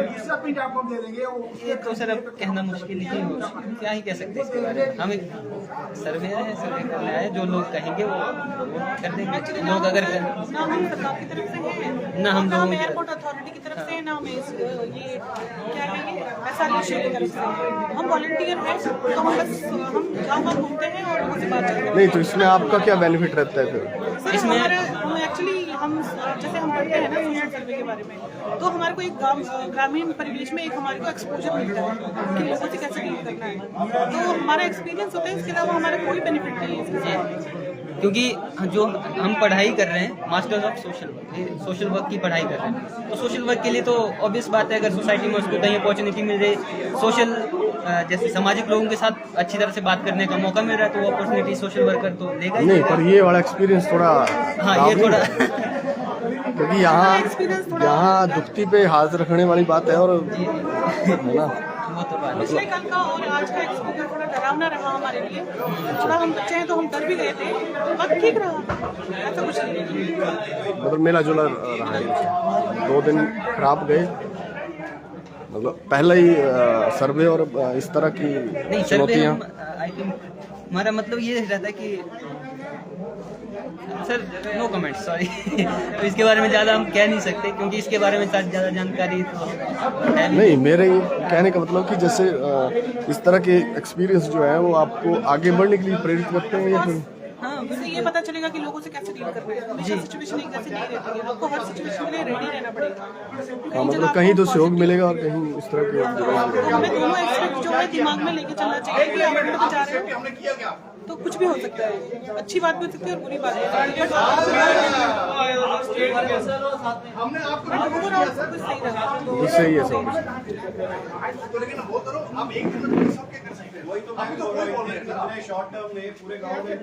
ये तो सर अब कहना मुश्किल ही होगा, क्या ही कह सकते हैं इसके बारे में। हम एक सर्वे है, सर्वे करने आए, जो लोग कहेंगे वो कर देंगे। लोग अगर
ना हम सरकार की तरफ से हैं,
ना हम
ना हम
लोगों की
एयरपोर्ट अथॉरिटी की तरफ तरफ से ना हमें ये क्या कहेंगे एसआरएल की तरफ से। हम वॉलंटियर हैं तो हम बस हम गाँव घूमते हैं और लोगों से बात करते हैं।
नहीं तो इसमें आपका क्या बेनिफिट रहता है फिर?
सर हमारा एक्चुअली हम जैसे हम पढ़ते हैं ना सोशल सर्वे के बारे में, तो हमारे को एक ग्रामीण परिवेश में एक हमारे को एक्सपोजर मिलता है कि लोगों से कैसे डील करना है, तो हमारा एक्सपीरियंस होता है। इसके अलावा हमारा कोई बेनिफिट नहीं है इसके।
क्योंकि जो हम पढ़ाई कर रहे हैं मास्टर्स ऑफ सोशल वर्क की पढ़ाई कर रहे हैं, तो सोशल वर्क के लिए तो ऑब्वियस बात है, अगर सोसाइटी में उसको कहीं अपॉर्चुनिटी मिल रही, सोशल जैसे सामाजिक लोगों के साथ अच्छी तरह से बात करने का मौका मिल रहा है, तो वो अपॉर्चुनिटी सोशल वर्कर तो लेगा ही।
नहीं पर ये वाला एक्सपीरियंस थोड़ा
हाँ ये थोड़ा
क्योंकि यहाँ दुखती पे हाथ रखने वाली बात है, और है ना
वो तो बात है।
पिछले कल का और आज का एक्सपीरियंस थोड़ा डरावना रहा हमारे लिए। थोड़ा हम बच्चे हैं तो हम डर भी गए थे, अब ठीक रहा, ऐसा कुछ नहीं।
मतलब मेला जुला रहा है, 2 दिन खराब गए, मतलब पहला ही सर्वे और इस तरह की
नहीं सर्वे
चुनौतियाँ।
आई थिंक हमारा मतलब ये रहता है कि सर नो कमेंट सॉरी तो इसके बारे में ज़्यादा हम कह नहीं सकते, क्योंकि इसके बारे में ज़्यादा जानकारी तो है
नहीं मेरे ये कहने का मतलब कि जैसे इस तरह के एक्सपीरियंस जो है वो आपको आगे बढ़ने के लिए प्रेरित करते हैं, या फिर
हाँ इससे ये पता चलेगा कि लोगों से कैसे डील करना है। हमेशा सिचुएशन एक जैसे नहीं रहती है, आपको हर सिचुएशन के लिए रेडी रहना पड़ेगा।
हाँ मतलब कहीं तो सहयोग मिलेगा और कहीं इस तरह के
तो हमें दोनों एस्पेक्ट जो है दिमाग में लेके चलना चाहिए कि आप उनको जा रहे हो तो कुछ भी हो सकता है, अच्छी बात भी हो सकती है और बुरी बात भी हो सकती है, बट ओवरऑल सब कुछ सही रहा।
तो सही है सब कुछ।
शॉर्ट टर्म में पूरे गांव में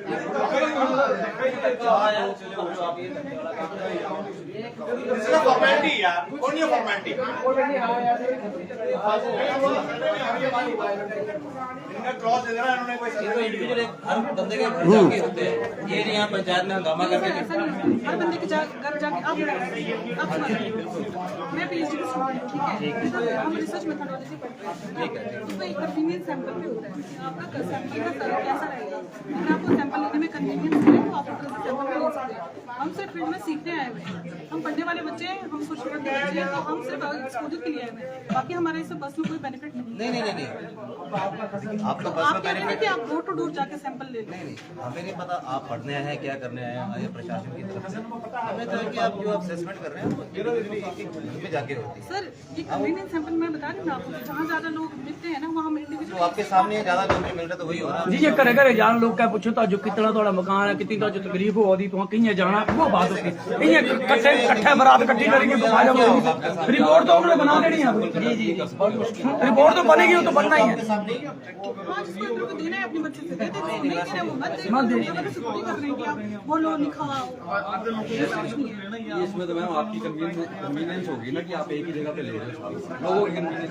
क्रॉस दे देना इन्होंने कोई
हर बंदे के घर जाके होते हैं, ये नहीं यहाँ पंचायत में हंगामा करके
हर बंदे के घर जाके आप मैं पीएचडी की स्टूडेंट ठीक है, हम रिसर्च मेथोडोलॉजी पढ़ते हैं, उसमें एक कन्वीनियंस सैंपल भी होता है कि आपका सैंपल का तरह कैसा रहेगा। अगर आपको सैंपल लेने में कन्वीनियंस है तो आप सैंपल में ले सकते हैं। हम सिर्फ फील्ड में सीखने आए हुए हैं, हम पढ़ने वाले बच्चे हैं, हम सोशल वर्क के बच्चे हैं, तो हम सिर्फ एक्सपोजर के लिए आए हुए हैं, बाकी हमारे इससे बस में कोई बेनिफिट नहीं है।
नहीं आप तो बस
आप
में
कह रहे हैं
बेनिफिट
कि आप डोर टू डोर जाके सैंपल ले लें।
हमें नहीं पता आप पढ़ने आए हैं क्या करने आए हैं, या प्रशासन की तरफ से हमें तो है कि आप जो असेसमेंट कर रहे हैं वो इंडिविजुअली में जाके होती है।
सर ये कन्वीनियंस सैंपल मैं बता रही हूँ ना आपको, जहाँ ज्यादा लोग मिलते हैं ना वहाँ हम
तो
इंडिविजुअल
आपके सामने ज्यादा जो मिल रहा है तो वही हो रहा है।
जी ये करे करे जान लोग क्या पूछो तो जो कितना थोड़ा मकान है, कितनी तो तकलीफ हो दी तो कहीं जाना वो बात होती है। इकट्ठे बरात इकट्ठी करेंगे रिपोर्ट तो उन्होंने बना देनी है, रिपोर्ट तो बनेगी, वो तो बनना ही है।
हाँ जिसको अंदर को देना है अपने बच्चे से दे दे, नहीं दे रहे वो मत दे, जबरदस्ती कर रहे हैं कि आप बोलो लिखाओ, ऐसा कुछ नहीं है।
इसमें तो मैम आपकी कन्वीनियंस होगी ना कि आप एक ही जगह पे ले रहे हो, लोगों की कन्वीनियंस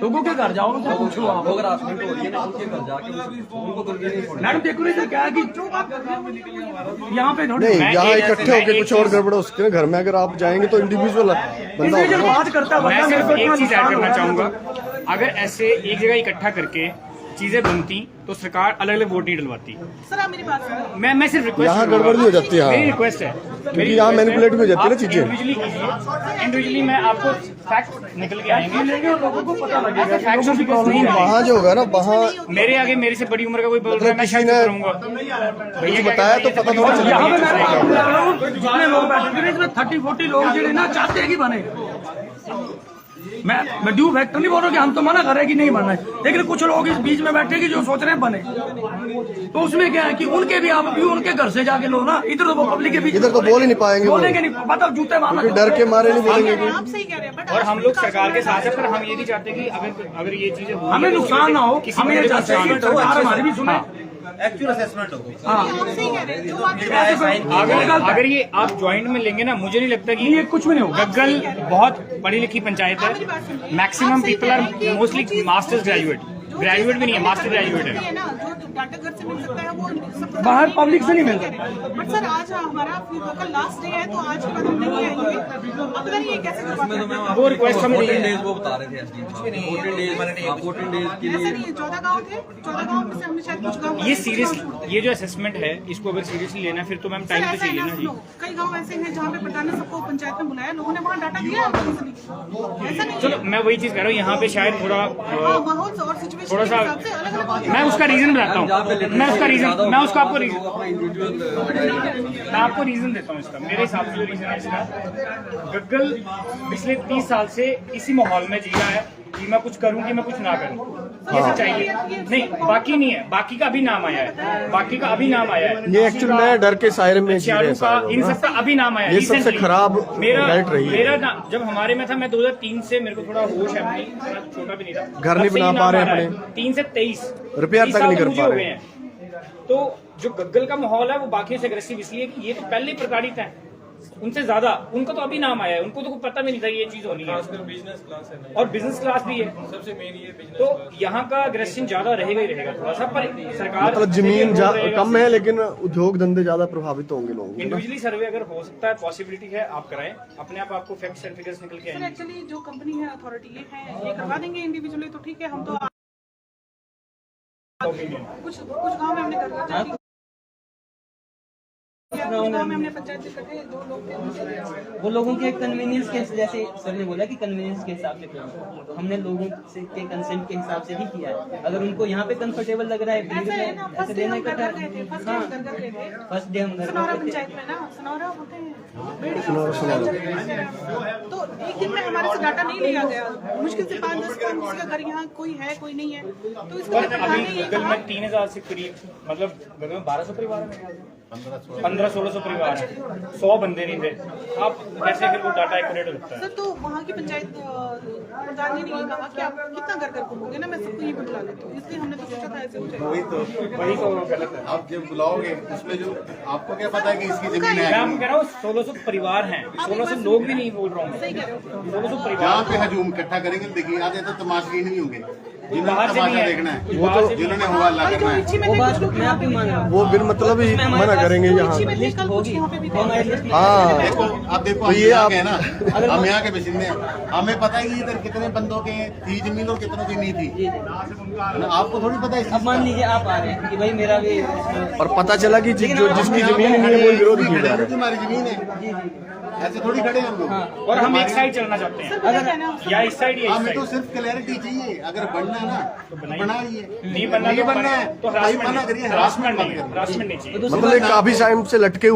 लोगों के घर जाओ उनको पूछो आप,
अगर हरासमेंट हो रही है ना उनके घर जाके उनको कन्वीनियंस होना।
मैडम देखो नहीं क्या है कि यहाँ पे थोड़ी
नहीं यहाँ इकट्ठे होके कुछ और गड़बड़ हो सकती है, घर में अगर आप जाएंगे तो इंडिविजुअल बंदा
इंडिविजुअल
होगा।
बात करता है।
मैं सिर्फ एक चीज ऐड करना
नुकसान
चाहूंगा, अगर ऐसे एक जगह इकट्ठा करके चीजें बनती तो सरकार अलग अलग वोट नहीं डलवाती।
सर आप मेरी बात सुनो,
मैं सिर्फ रिक्वेस्ट
यहाँ गड़बड़ भी हो जाती है,
मेरी
हाँ
रिक्वेस्ट है,
क्योंकि यहाँ मैनिपुलेट भी हो जाती है ना चीजें।
इंडिविजुअली मैं आपको फैक्ट निकल के आएंगे,
लोगों को पता लगेगा कि
फैक्ट्स
लोगों की प्रॉब्लम
नहीं
है।
वहाँ जो होगा ना वहाँ
मेरे आगे मेरे से बड़ी उम्र का कोई बोल रहा है मैं शायद
किसी ने
करूंगा,
कुछ बताया तो पता थोड़ा चलेगा।
यहाँ पे मैं जितने लोग बैठे थे इसमें 30-40 लोग जो है ना चाहते हैं कि बने। मैं ड्यू फैक्टर नहीं बोल रहा कि हम तो मना कर रहे हैं कि नहीं बनना है, लेकिन कुछ लोग इस बीच में बैठे कि जो सोच रहे हैं बने, तो उसमें क्या है कि उनके भी आप भी उनके घर से जाके लो ना, इधर तो वो पब्लिक के बीच
इधर तो बोल ही नहीं पाएंगे वो,
बोलेंगे नहीं, पता जूते मारना
क्योंकि डर के मारे नहीं बोलेंगे।
आप सही कह रहे हैं, बट
और हम लोग सरकार के साथ है, पर हम ये नहीं चाहते कि अगर ये चीजें
हमें नुकसान ना हो, हमें ये चाहते हैं कि सरकार हमारी भी सुने।
एक्चुअल असेसमेंट होगी।
आप सही कह रहे हैं, जो आप
अगर ये आप ज्वाइंट में लेंगे ना, मुझे नहीं लगता कि
ये कुछ भी नहीं होगा।
गग्गल बहुत पढ़ी लिखी पंचायत है, maximum people are mostly masters graduate भी नहीं है, मास्टर ग्रेजुएट है।
ना जो डाटा घर से मिल सकता है वो सब
बाहर पब्लिक से नहीं मिल सकता।
बट सर आज हमारा कल लास्ट डे है तो आज के बाद हम नहीं आएंगे। अब पता नहीं ये कैसे कर पाते हैं।
वो रिक्वेस्ट हम
14 डेज वो बता रहे थे एसडीएम साहब 14 डेज मैंने 14 डेज के
ऐसा
लिए
नहीं है, 14 गाँव थे, 14 गाँव में से हमने शायद कुछ गाँव
ये सीरियस ये जो असेसमेंट है इसको अगर सीरियसली लेना है फिर तो मैम
सर
टाइम तो
ऐसा है
चाहिए
ना,
ना जी।
सुनो, कई गाँव ऐसे हैं जहाँ पे प्रधान ने सबको पंचायत में बुलाया, लोगों ने वहाँ डाटा दिया ऐसा नहीं
चलो
है।
मैं वही चीज कह रहा हूँ यहाँ पे शायद थोड़ा
हाँ, माहौल और सिचुएशन
थोड़ा
के
सा
हिसाब से अलग-अलग
मैं उसका रीजन बताता हूँ मैं उसका रीजन मैं उसका आपको रीजन
अपना इंडिविजुअल
मैं आपको रीजन देता हूँ इसका। मेरे हिसाब से जो रीजन है इसका, गग्गल पिछले 30 साल से इसी माहौल में जी रहा है कि मैं कुछ करूं कि मैं कुछ ना करूं, ये सच्चाई है। नहीं बाकी नहीं है, बाकी का अभी नाम आया है, बाकी का अभी नाम आया है।
ये एक्चुअली मैं डर के सायरे में जी रहे हैं
शाहरुख का
सारे
इन
लोग ना।
सबका अभी नाम आया है।
ये सबसे
recently।
खराब
मेरा
बेल्ट रही है।
मेरा ना जब हमारे में था मैं 2003 से मेरे को थोड़ा होश है अपनी, थोड़ा छोटा भी नहीं था,
घर नहीं
तब से
बना
ये
पा
नाम
रहे
आ रहा है।
अपने।
3 से 23
रिपेयर तक नहीं कर
मुझे
पा
हो
रहे।
गए हैं। तो जो गग्गल का माहौल है वो बाकी से अग्रेसिव इसलिए कि ये तो पहले ही प्रताड़ित है उनसे ज्यादा, उनको तो अभी नाम आया है, उनको तो कोई पता भी नहीं था ये चीज होनी है।
बिजनेस क्लास है
और बिजनेस क्लास भी है,
सबसे मेन ये बिजनेस
तो यहाँ का अग्रेशन ज्यादा रहेगा ही रहेगा थोड़ा सा। पर सरकार
मतलब जमीन कम है लेकिन उद्योग धंधे ज्यादा प्रभावित होंगे लोगों के ना।
इंडिविजुअली सर्वे अगर हो सकता है, पॉसिबिलिटी है, आप कराएं अपने आप, आपको फैक्ट्स एंड फिगर्स निकल के
सर
आएंगे।
एक्चुअली जो कंपनी है अथॉरिटी ये करवा देंगे इंडिविजुअली तो ठीक है। हम तो कुछ गाँव में हमने करवा दिया, कुछ गाँव में हमने पंचायत इकट्ठे जो लोग थे उनसे
वो लोगों के कन्वीनियंस के, जैसे सर ने बोला कि कन्वीनियंस के हिसाब से किया, तो हमने लोगों से के कंसेंट के हिसाब से ही किया है। अगर उनको यहाँ पे कंफर्टेबल लग रहा है भीड़
ऐसा है ना,
में
फर्स्ट
ऐसे
डे
देना
हम
इकट्ठा,
घर गए थे, फर्स्ट डे हम घर गए थे,
फर्स्ट डे हम घर
सनौरा
गए थे।
पंचायत में ना, सनौरा होते हैं तो एक दिन में हमारे से डाटा नहीं लिया गया, मुश्किल से 5-10 काम, किसी का घर यहाँ कोई है कोई नहीं है, तो इसके लिए प्रधान
अभी
ने ये
गग्गल
कहा
में 3000 से करीब, मतलब गग्गल में 1200 परिवार है, 1500-1600 परिवार है, 100 बंदे नहीं थे। आप कैसे फिर वो डाटा एक्यूरेट होता है?
सर तो वहाँ की पंचायत प्रधान जी ने ये कहा कि आप कितना घर घर घूमोगे ना, मैं सबको ये बतला देता हूँ, इसलिए हमने तो सोचा था ऐसे हो जाएगा।
वही तो गलत है।
आप जब बुलाओगे उसमें जो आपको क्या पता है कि इसकी जमीन
मैं
है
आपको कह रहा हूँ 1600 परिवार हैं, 1600 लोग भी नहीं बोल रहा हूँ,
सही कह रहे हो।
1600 परिवार।
जहाँ पे हजूम इकट्ठा करेंगे देखिए आधे तो तमाशगीन भी होंगे जिन्होंने
बाहर से नहीं
तमाशा
है,
देखना है,
वो तो
जिन्होंने हुआ अल्लाह
अभी जो
करना है।
इच्छी में
वो
थे,
बात
कुछ लोग
मैं
यहाँ
आपकी
पे
मान रहा हूँ।
वो बिन मतलब ही मना करेंगे यहाँ
इच्छी में थे,
पे।
कल कुछ यहाँ पे भी थे।
हाँ
देखो अब देखो
तो
हम
ये
यहाँ
आप
के हैं ना, हम यहाँ के बाशिंदे हैं, हमें पता है कि इधर कितने बंदों के थी जमीन और कितनों की नहीं थी, आपको थोड़ी पता है इस
अब मान लीजिए आप आ रहे हैं कि भाई मेरा भी
और पता चला कि जिसकी जमीन नहीं है वो विरोध किया जा रहा है।
हमारी जमीन है, ऐसे थोड़ी खड़े हैं हम लोग।
और हम एक साइड चलना चाहते हैं, या इस साइड या इस
हमें तो
साइड।
सिर्फ क्लैरिटी चाहिए, अगर बनना है ना तो बनाइए,
नहीं बनना तो
बनना है
तो
भाई मना करिए,
हरासमेंट
हरासमेंट
नहीं,
मत करिए।
हरासमेंट नहीं चाहिए।
मतलब एक काफी टाइम से लटके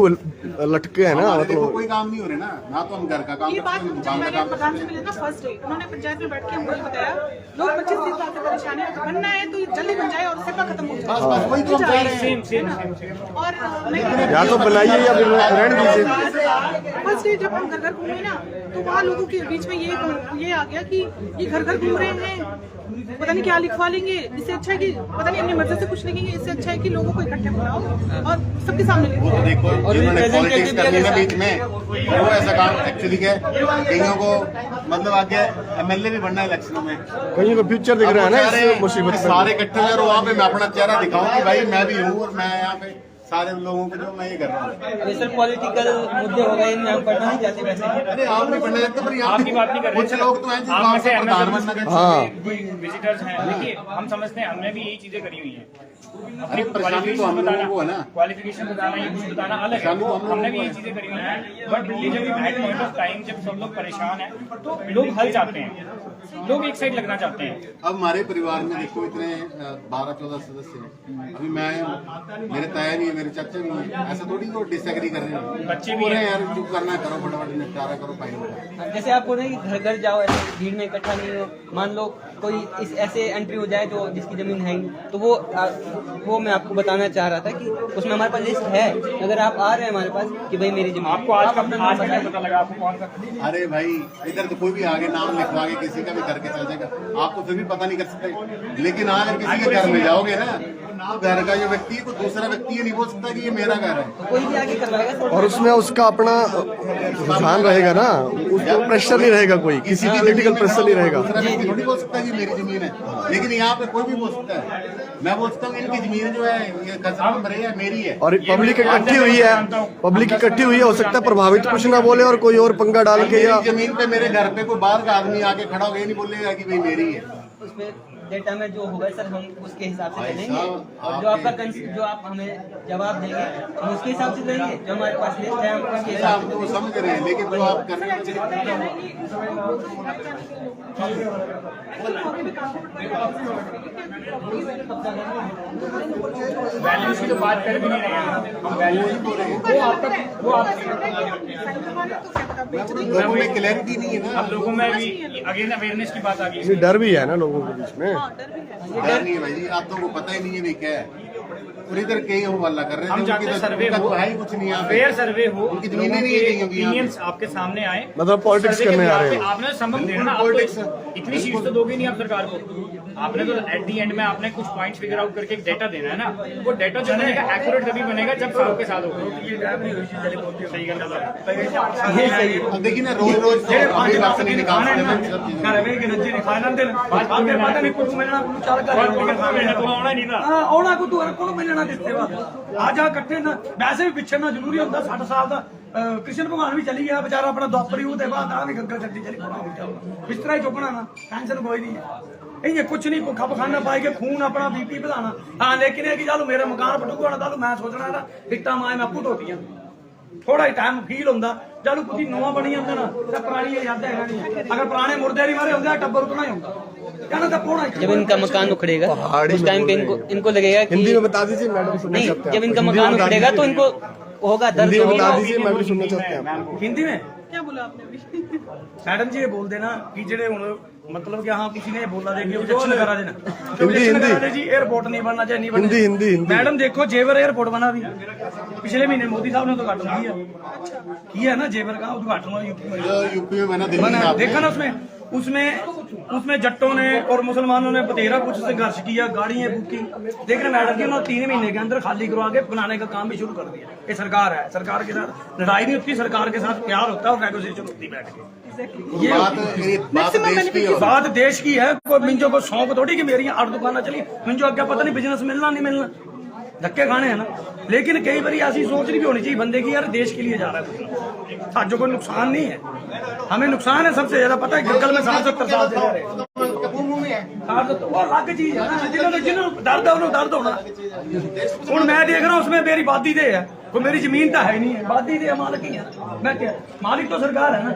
है ना,
हमारे देखो
मतलब
कोई काम नहीं हो रहा ना तो हम घर का काम
ये बात
करते हैं,
जब
दुकान का
मैंने
काम
प्रधान
करते
से
हैं।
मिले ना फर्स्ट डे, उन्होंने पंचायत में बैठ के हमको ये बताया, लोग 25-30 साल से परेशान है, बनना है तो जल्दी बन जाए और सिपा खत्म हो
बस
जाए।
बस वही तो हम कह रहे हैं।
Same same same.
और मैं
या तो बनाइए या फिर रहने दीजिए।
फर्स्ट डे जब हम घर घर घूमे ना तो वहाँ लोगों के बीच में ये आ गया कि ये घर घर घूम रहे हैं, पता नहीं क्या लिखवा लेंगे, इससे अच्छा है कि पता नहीं अपनी मर्जी से कुछ लिखेंगे, इससे अच्छा है कि लोगों को इकट्ठे बुलाओ और सबके सामने
वो तो
लिखो।
देखो जिन्होंने पॉलिटिक्स करनी है बीच में वो ऐसा काम एक्चुअली क्या है, कईयों को मतलब आगे एमएलए भी बनना है इलेक्शनों में,
कहीं तो फ्यूचर दिख रहा है ना इस मुसीबत में।
सारे इकट्ठे हो वहाँ पे मैं अपना चेहरा दिखाऊं कि भाई मैं भी हूँ और मैं यहाँ पे सारे लोगों को जो मैं ये कर रहा हूँ।
अभी सर पॉलिटिकल मुद्दे हो गए, इनमें हम पढ़ना नहीं चाहते वैसे।
अरे आप नहीं पढ़ने लगते पर यहाँ
आपकी बात नहीं कर रहे
कुछ लोग तो हैं जो
आप
गाँव
में से
से प्रधान
MSW
बनना चाहते
हाँ।
हैं।
विजिटर्स हैं, देखिए हम समझते हैं, हमने भी यही चीजें करी हुई हैं।
अरे परेशानी तो हम लोगों को है ना,
क्वालिफिकेशन बताना, ये कुछ बताना अलग है,
परेशानी तो हम लोगों
हमने
को
भी ये
है।
चीजें करी हुई हैं। बट ये जब एट पॉइंट ऑफ टाइम जब सब लोग परेशान हैं तो लोग हल चाहते हैं, लोग एक साइड लगना चाहते हैं।
अब हमारे परिवार में देखो इतने 12-14 सदस्य हैं, अभी मैं मेरे ताया नहीं है, मेरे चाचा नहीं है, ऐसा थोड़ी वो डिसएग्री कर रहे हैं,
बच्चे भी
बोल रहे
हैं।
हैं यार चुप करना है, करो फटाफट निपटारा करो फाइनल।
जैसे आप बोल रहे हैं कि घर घर जाओ, ऐसे भीड़ में इकट्ठा नहीं हो, मान लो कोई इस ऐसे एंट्री हो जाए जो जिसकी जमीन है ही, तो वो मैं आपको बताना चाह रहा था कि उसमें हमारे पास लिस्ट है, अगर आप आ रहे हैं हमारे पास कि भाई मेरी जमीन,
आपको आज
आप
का
अपना नाम
आज का क्या
बताइए।
पता लगा, आपको कौन सा?
अरे भाई इधर तो कोई भी आगे नाम लिखवा के किसी का भी करके चल जाएगा, आपको फिर भी पता नहीं कर सकते। लेकिन अगर किसी के घर में जाओगे ना तो घर का जो व्यक्ति है कोई दूसरा व्यक्ति ये नहीं बोल सकता कि ये मेरा घर है,
तो कोई भी आगे करवाएगा सर।
और उसमें उसका अपना रुझान रहेगा ना, उसको प्रेशर नहीं रहेगा, कोई किसी की पॉलिटिकल प्रेशर नहीं रहेगा।
दूसरा व्यक्ति थोड़ी बोल सकता है कि मेरी जमीन है, लेकिन यहाँ पे कोई भी बोल सकता है। मैं बोल सकता हूँ इनकी जमीन जो है ये खसरा में रही है, मेरी है।
और पब्लिक इकट्ठी हुई है, पब्लिक इकट्ठी हुई है, हो सकता है प्रभावित कुछ ना बोले और कोई और पंगा डाल के या
जमीन पे मेरे घर पे कोई बाहर का आदमी आके खड़ा हो गया, ये नहीं बोलेगा कि भाई मेरी है।
उसमें डेटा में जो होगा सर हम उसके हिसाब से चलेंगे, और जो आपका जो आप हमें जवाब देंगे हम उसके हिसाब से देंगे, जो हमारे पास लिस्ट है हम उसके हिसाब
आप तो वो समझ रहे हैं, लेकिन जो आप कर रहे हैं
वैल्यूज की तो बात कर भी नहीं रहे हैं हम, वैल्यूज वो आप
लोगों में क्लैरिटी नहीं है ना।
अब लोगों में भी अगेन अवेयरनेस की बात आ गई।
ये डर भी है ना लोगों के बीच में।
डर नहीं है भाई जी, आप तो को पता ही नहीं है भी क्या है, और इधर कई हवाला कर रहे
हम
थे,
चाहते हैं सर्वे हो,
है ही कुछ नहीं है,
फेयर सर्वे हो,
उनकी जमीनें नहीं है कहीं अभी यहाँ पे।
ओपिनियंस आपके सामने आए,
मतलब पॉलिटिक्स करने आ रहे हो।
आपने सबक देना ना, आप तो इतनी शीट तो दोगे नहीं आप सरकार को, आपने तो एट दी एंड में आपने कुछ पॉइंट्स फिगर आउट करके एक डेटा देना है ना। वो डेटा जो बनेगा एक्यूरेट तभी बनेगा जब सबके साथ होगा। सही गल
अब देखिए ना, रोज रोज अभी बात नहीं निकाल
ਆਉਣਾ ਕੋ ਤੂੰ ਕੋਣ ਮਿਲਣਾ ਦਿੱਤੇ ਵਾ ਆ ਜਾ ਇਕੱਠੇ ਨਾ ਵੈਸੇ ਵੀ ਪਿੱਛੇ ਨਾ ਜ਼ਰੂਰੀ ਹੁੰਦਾ 60 ਸਾਲ ਦਾ ਕ੍ਰਿਸ਼ਨ ਭਗਵਾਨ ਵੀ ਚਲੀ ਗਿਆ ਵਿਚਾਰਾ ਆਪਣਾ ਦੁਆਪਰੀ ਉਹਦੇ ਬਾਅਦ ਆ ਵੀ ਗੰਗਾ ਚੱਲੀ ਚਲੀ ਕੋਣਾ ਹੋ ਗਿਆ ਬਿਸਤਰਾ ਹੀ ਚੁੱਕਣਾ ਨਾ ਟੈਨਸ਼ਨ ਕੋਈ ਨਹੀਂ ਹੈ ਇਹ ਕੁਛ ਨਹੀਂ ਭੁੱਖਾ ਪਖਾਨਾ ਪਾਈ ਕੇ ਖੂਨ ਆਪਣਾ ਬੀਪੀ ਵਧਾਣਾ ਹਾਂ ਲੇਕਿਨ ਇਹ ਕਿ ਚਲੋ ਮੇਰਾ ਮਕਾਨ ਪਟੂਗਾ ਨਾ ਤਾਂ ਮੈਂ ਸੋਚਣਾ ਨਾ ਇੱਟਾਂ ਮਾਏ ਮੈਂ ਆਪੂ ਢੋਤੀਆਂ ਥੋੜਾ ਹੀ ਟਾਈਮ ਫੀਲ ਹੁੰਦਾ ਜਦੋਂ ਕੁਝ ਨਵਾਂ ਬਣੀ ਜਾਂਦਾ ਨਾ ਤਾਂ ਪੁਰਾਣੀ ਯਾਦਾਂ ਹੈ ਨਹੀਂ ਅਗਰ ਪੁਰਾਣੇ ਮੁਰਦੇ ਨਹੀਂ ਮਾਰੇ ਹੁੰਦੇ ਟੱਬਰ ਉਤਨਾ ਹੀ ਹੁੰਦਾ
जब इनका मकान उखड़ेगा उस टाइम पे इनको लगेगा कि
हिंदी में बता दीजिए मैडम, सुनना
नहीं,
चाहते हैं।
जब इनका मकान उखड़ेगा तो इनको होगा दर्द
हिंदी में बता
होगा।
दीजिए, मैडम सुनना चाहते हैं।
हिंदी में
क्या बोला आपने अभी?
मैडम जी ये बोल देना कि जेडे हुण मतलब कि हाँ किसी ने बोला दे कि ऑब्जेक्शन करा देना
हिंदी
जी एयरपोर्ट नहीं बनना चाहिए, नहीं बनना
हिंदी हिंदी हिंदी
मैडम देखो जेवर एयरपोर्ट बना भी पिछले महीने मोदी साहब ने उद्घाटन किया है ना, जेवर का उद्घाटन
यूपी में बना, दिल्ली में
देखा ना उसमें जट्टों ने और मुसलमानों ने बतेरा कुछ संघर्ष किया, गाड़ियां बुकी, लेकिन मैडम जी उन्होंने 3 महीने के अंदर खाली करवा के बनाने का काम भी शुरू कर दिया। ये सरकार है, सरकार के साथ लड़ाई नहीं होती, सरकार के साथ प्यार होता है और नेगोशिएशन होती बैठ के। ये बात देश की है, कोई मिंजो को शौक थोड़ी कि मेरी 8 दुकानें चली, मिंजो अगर पता नहीं बिजनेस मिलना नहीं मिलना, धक्के खाने हैं ना। लेकिन कई बार ऐसी सोच भी होनी चाहिए बंदे की, यार देश के लिए जा रहा है, साजो को नुकसान नहीं है, हमें नुकसान है सबसे ज्यादा पता है। गग्गल में 60-70 साल से रह रहे वो अलग चीज है ना, जिन्होंने दर्द है उन्होंने दर्द होना। हूँ मैं देख रहा हूँ उसमें मेरी बादी दे है, कोई मेरी जमीन तो है नहीं है, बादी दे मालिक ही है, मैं क्या मालिक तो सरकार है ना।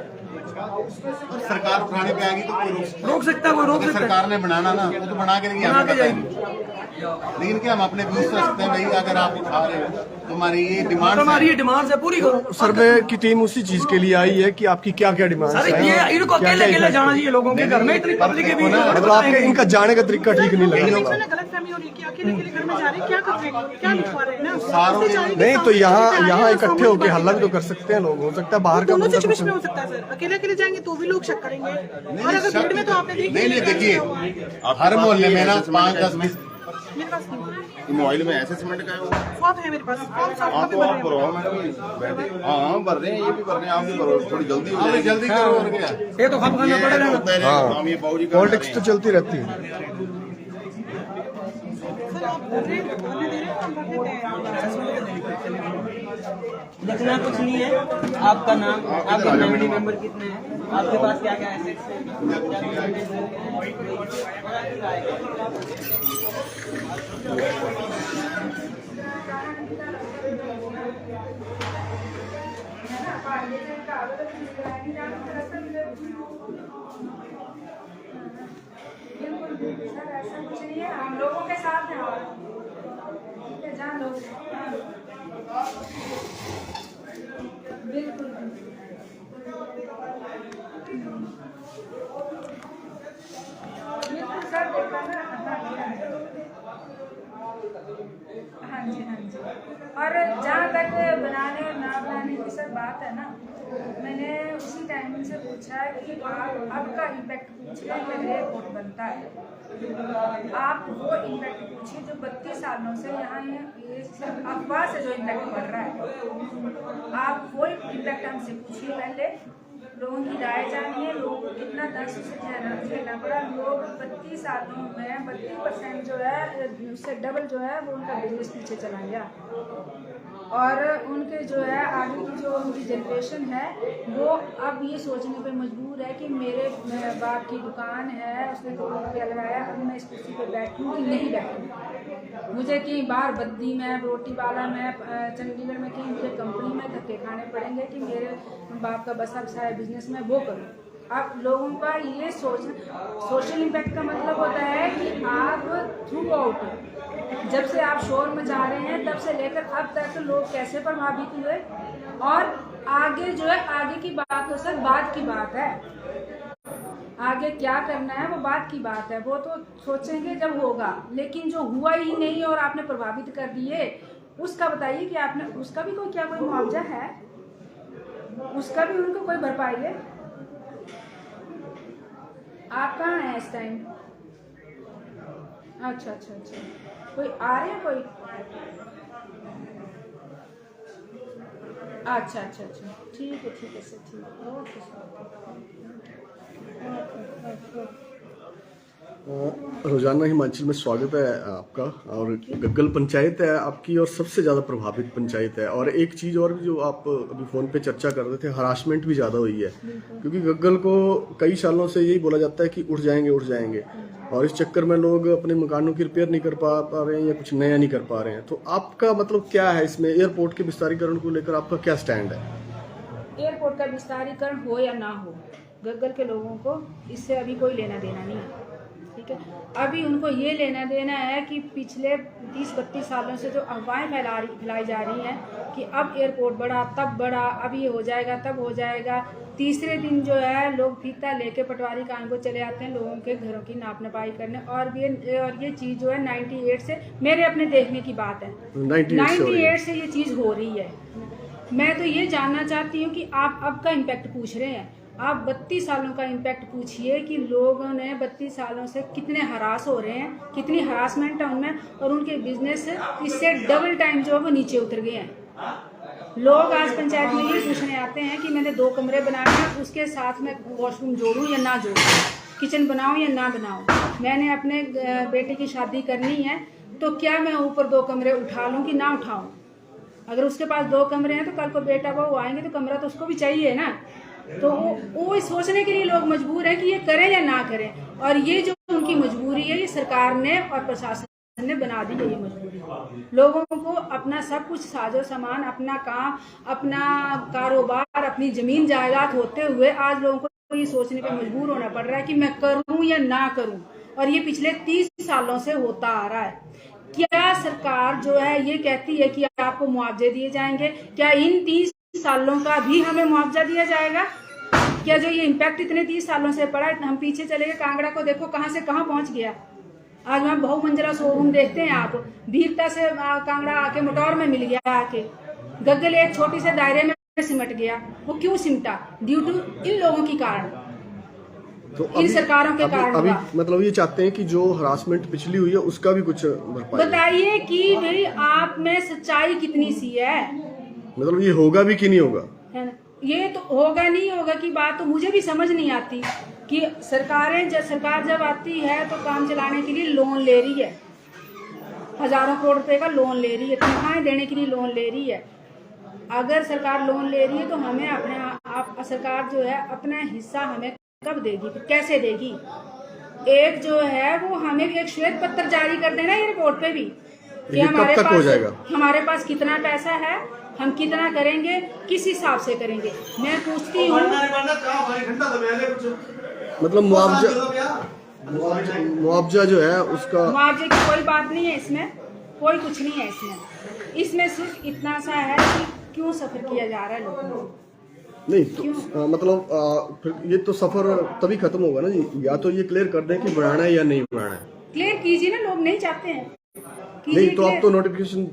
सरकार उठाने पे आएगी तो कोई
रोक सकता है, कोई रोक सकता है।
सरकार ने बनाना ना, वो तो बना के जाएगी, लेकिन क्या हम अपने व्यूज रख सकते हैं भाई, अगर आप उठा रहे हो तुम्हारी ये डिमांड,
हमारी ये डिमांड है पूरी करो।
सर्वे की टीम उसी चीज के लिए आई है कि आपकी क्या क्या डिमांड
सर ये इनको अकेले अकेले जाना चाहिए, लोगों के घर में इतनी पब्लिक है भी,
मतलब आपके इनका जाने का तरीका ठीक नहीं लग रहा।
गलतफहमी हो रही है कि अकेले अकेले घर में जा रहे हैं, क्या कर रहे हैं, क्या लिखवा रहे हैं ना।
नहीं तो यहाँ इकट्ठे होकर हल्ला भी तो कर सकते हैं लोग, हो सकता है बाहर का
दोनों सिचुएशन में हो सकता है सर, अकेले अकेले जाएंगे तो भी लोग शक करेंगे, और अगर भीड़ में तो आपने
नहीं देखिए हर मोहल्ले में ना 5-10
मेरे पास
मोबाइल में ऐसे सीमेंट का
फॉर्म है मेरे पास, फॉर्म साफ
आप तो आप भरो मैडम, हाँ भर रहे हैं, ये भी भर रहे हैं, आप भी भरो, थोड़ी जल्दी हो जाए, जल्दी करो और क्या,
ये तो खत्म करना पड़ेगा।
हाँ ये बाबूजी
पॉलिटिक्स तो चलती रहती है।
सर आप रेट भरने दे रहे हैं, हम भर देते हैं।
लिखना कुछ नहीं है, आपका नाम, आपके फैमिली मेंबर कितने हैं, आपके पास क्या क्या एसेट्स हैं,
ऐसा कुछ नहीं है, हम लोगों के साथ हैं और जहाँ लोग बिल्कुल सर देखा ना। हाँ जी हाँ जी, और जहाँ तक बनाने और ना बनाने की सर बात है ना, मैंने उसी टाइम से पूछा कि आप आपका इम्पैक्ट पूछिए जब एयरपोर्ट बनता है, आप वो इम्पैक्ट पूछिए जो 32 सालों से यहाँ ये सिर्फ अफवाह से जो इम्पैक्ट पड़ रहा है, आप वो इम्पैक्ट हमसे पूछिए पहले, लोगों की राय जानिए, लोगों को कितना दर्द से झेलना पड़ा। लोग 32 सालों में 32% जो है उससे डबल जो है वो उनका बिजनेस पीछे चला गया, और उनके जो है आगे की जो उनकी जनरेशन है वो अब ये सोचने पे मजबूर है कि मेरे बाप की दुकान है, उसने करोड़ों रुपया लगाया, अब मैं इस कुर्सी पे बैठूँ कि नहीं बैठूँ। मुझे कहीं बाहर बद्दी में, रोटी वाला में, चंडीगढ़ में कहीं मुझे कंपनी में धक्के खाने पड़ेंगे कि मेरे बाप का बसा बसाया बिजनेस में वो करूँ। अब लोगों का ये सोशल इम्पैक्ट का मतलब होता है कि आप थ्रू आउट, जब से आप शोर मचा रहे हैं तब से लेकर अब तक लोग कैसे प्रभावित हुए, और आगे जो है आगे की बात तो सर बात की बात है, आगे क्या करना है वो बात की बात है, वो तो सोचेंगे जब होगा। लेकिन जो हुआ ही नहीं और आपने प्रभावित कर दिए, उसका बताइए कि आपने उसका भी कोई मुआवजा है, उसका भी उनको कोई भरपाई है? आप कहाँ हैं इस टाइम? अच्छा, कोई आ रहे हैं कोई? अच्छा, ठीक है सर, ठीक है, ओके।
रोजाना हिमाचल में स्वागत है आपका। और गग्गल पंचायत है आपकी और सबसे ज़्यादा प्रभावित पंचायत है। और एक चीज़ और भी जो आप अभी फ़ोन पे चर्चा कर रहे थे, हरासमेंट भी ज़्यादा हुई है, क्योंकि गग्गल को कई सालों से यही बोला जाता है कि उठ जाएंगे, और इस चक्कर में लोग अपने मकानों की रिपेयर नहीं कर पा रहे हैं या कुछ नया नहीं कर पा रहे हैं। तो आपका मतलब क्या है इसमें, एयरपोर्ट के विस्तारीकरण को लेकर आपका क्या स्टैंड है?
एयरपोर्ट का विस्तारीकरण हो या ना हो, गग्गल के लोगों को इससे अभी कोई लेना देना नहीं है, ठीक है। अभी उनको ये लेना देना है कि पिछले 30-32 सालों से जो अफवाहें फैलाई जा रही हैं कि अब एयरपोर्ट बढ़ा, तब बढ़ा, अब ये हो जाएगा, तब हो जाएगा। तीसरे दिन जो है लोग फीता लेके पटवारी कान को चले आते हैं लोगों के घरों की नाप नपाई करने, और ये चीज़ जो है 98 से, मेरे अपने देखने की बात है, 98 से ये चीज़ हो रही है। मैं तो ये जानना चाहती हूँ कि आप अब का इम्पैक्ट पूछ रहे हैं, आप 32 सालों का इम्पैक्ट पूछिए कि लोगों ने 32 सालों से कितने हरास हो रहे हैं, कितनी हरासमेंट है उनमें, और उनके बिजनेस इससे डबल टाइम जो है वो नीचे उतर गए हैं। लोग आज पंचायत में ये पूछने आते हैं कि मैंने 2 कमरे बनाए हैं, उसके साथ में वॉशरूम जोड़ूं या ना जोड़ूं, किचन बनाऊं या ना बनाऊं, मैंने अपने बेटे की शादी करनी है तो क्या मैं ऊपर 2 कमरे उठा लूं कि ना उठाऊं? अगर उसके पास 2 कमरे हैं तो कल को बेटा बहू आएंगे तो कमरा तो उसको भी चाहिए ना। तो वो सोचने के लिए लोग मजबूर है कि ये करें या ना करें, और ये जो उनकी मजबूरी है ये सरकार ने और प्रशासन ने बना दी है। ये मजबूरी लोगों को अपना सब कुछ साजो सामान, अपना काम, अपना कारोबार, अपनी जमीन जायदाद होते हुए आज लोगों को ये सोचने पे मजबूर होना पड़ रहा है कि मैं करूं या ना करूं, और ये पिछले 30 सालों से होता आ रहा है। क्या सरकार जो है ये कहती है कि आपको मुआवजे दिए जाएंगे? क्या इन 30 सालों का भी हमें मुआवजा दिया जाएगा? क्या जो ये इम्पैक्ट इतने 30 सालों से पड़ा, हम पीछे चले गए, कांगड़ा को देखो कहां से कहां पहुंच गया। आज वहाँ बहुमंजिला शोरूम देखते हैं आप, भीरता से कांगड़ा आके मोटौर में मिल गया, आके गग्गल एक छोटी से दायरे में सिमट गया। वो क्यों सिमटा? ड्यू टू इन लोगों की कारण,
तो
इन सरकारों के कारण।
अभी मतलब ये चाहते हैं कि जो हरासमेंट पिछली हुई है उसका भी कुछ
बताइए कि भाई आप में सच्चाई कितनी सी है,
मतलब ये होगा भी कि नहीं होगा?
है ना? ये तो होगा नहीं होगा की बात तो मुझे भी समझ नहीं आती कि सरकार जब आती है तो काम चलाने के लिए लोन ले रही है, हजारों करोड़ रुपए का लोन ले रही है, तनख्वाहें देने के लिए लोन ले रही है। अगर सरकार लोन ले रही है तो हमें अपने सरकार जो है अपना हिस्सा हमें कब देगी, कैसे देगी? एक जो है वो हमें भी एक श्वेत पत्र जारी कर देना एयरपोर्ट पे भी कि हमारे पास कितना पैसा है, हम कितना करेंगे, किस हिसाब से करेंगे। मैं पूछती हूँ
मतलब मुआवजा जो है उसका,
मुआवजे की कोई बात नहीं है इसमें, कोई कुछ नहीं है इसमें सिर्फ इतना सा है कि क्यों सफर किया जा रहा है लोगों को।
नहीं तो मतलब फिर ये तो सफर तभी खत्म होगा ना जी, या तो ये क्लियर कर दें कि बढ़ाना है या नहीं बढ़ाना है।
क्लियर कीजिए ना, लोग नहीं चाहते हैं।
नहीं तो आप तो नोटिफिकेशन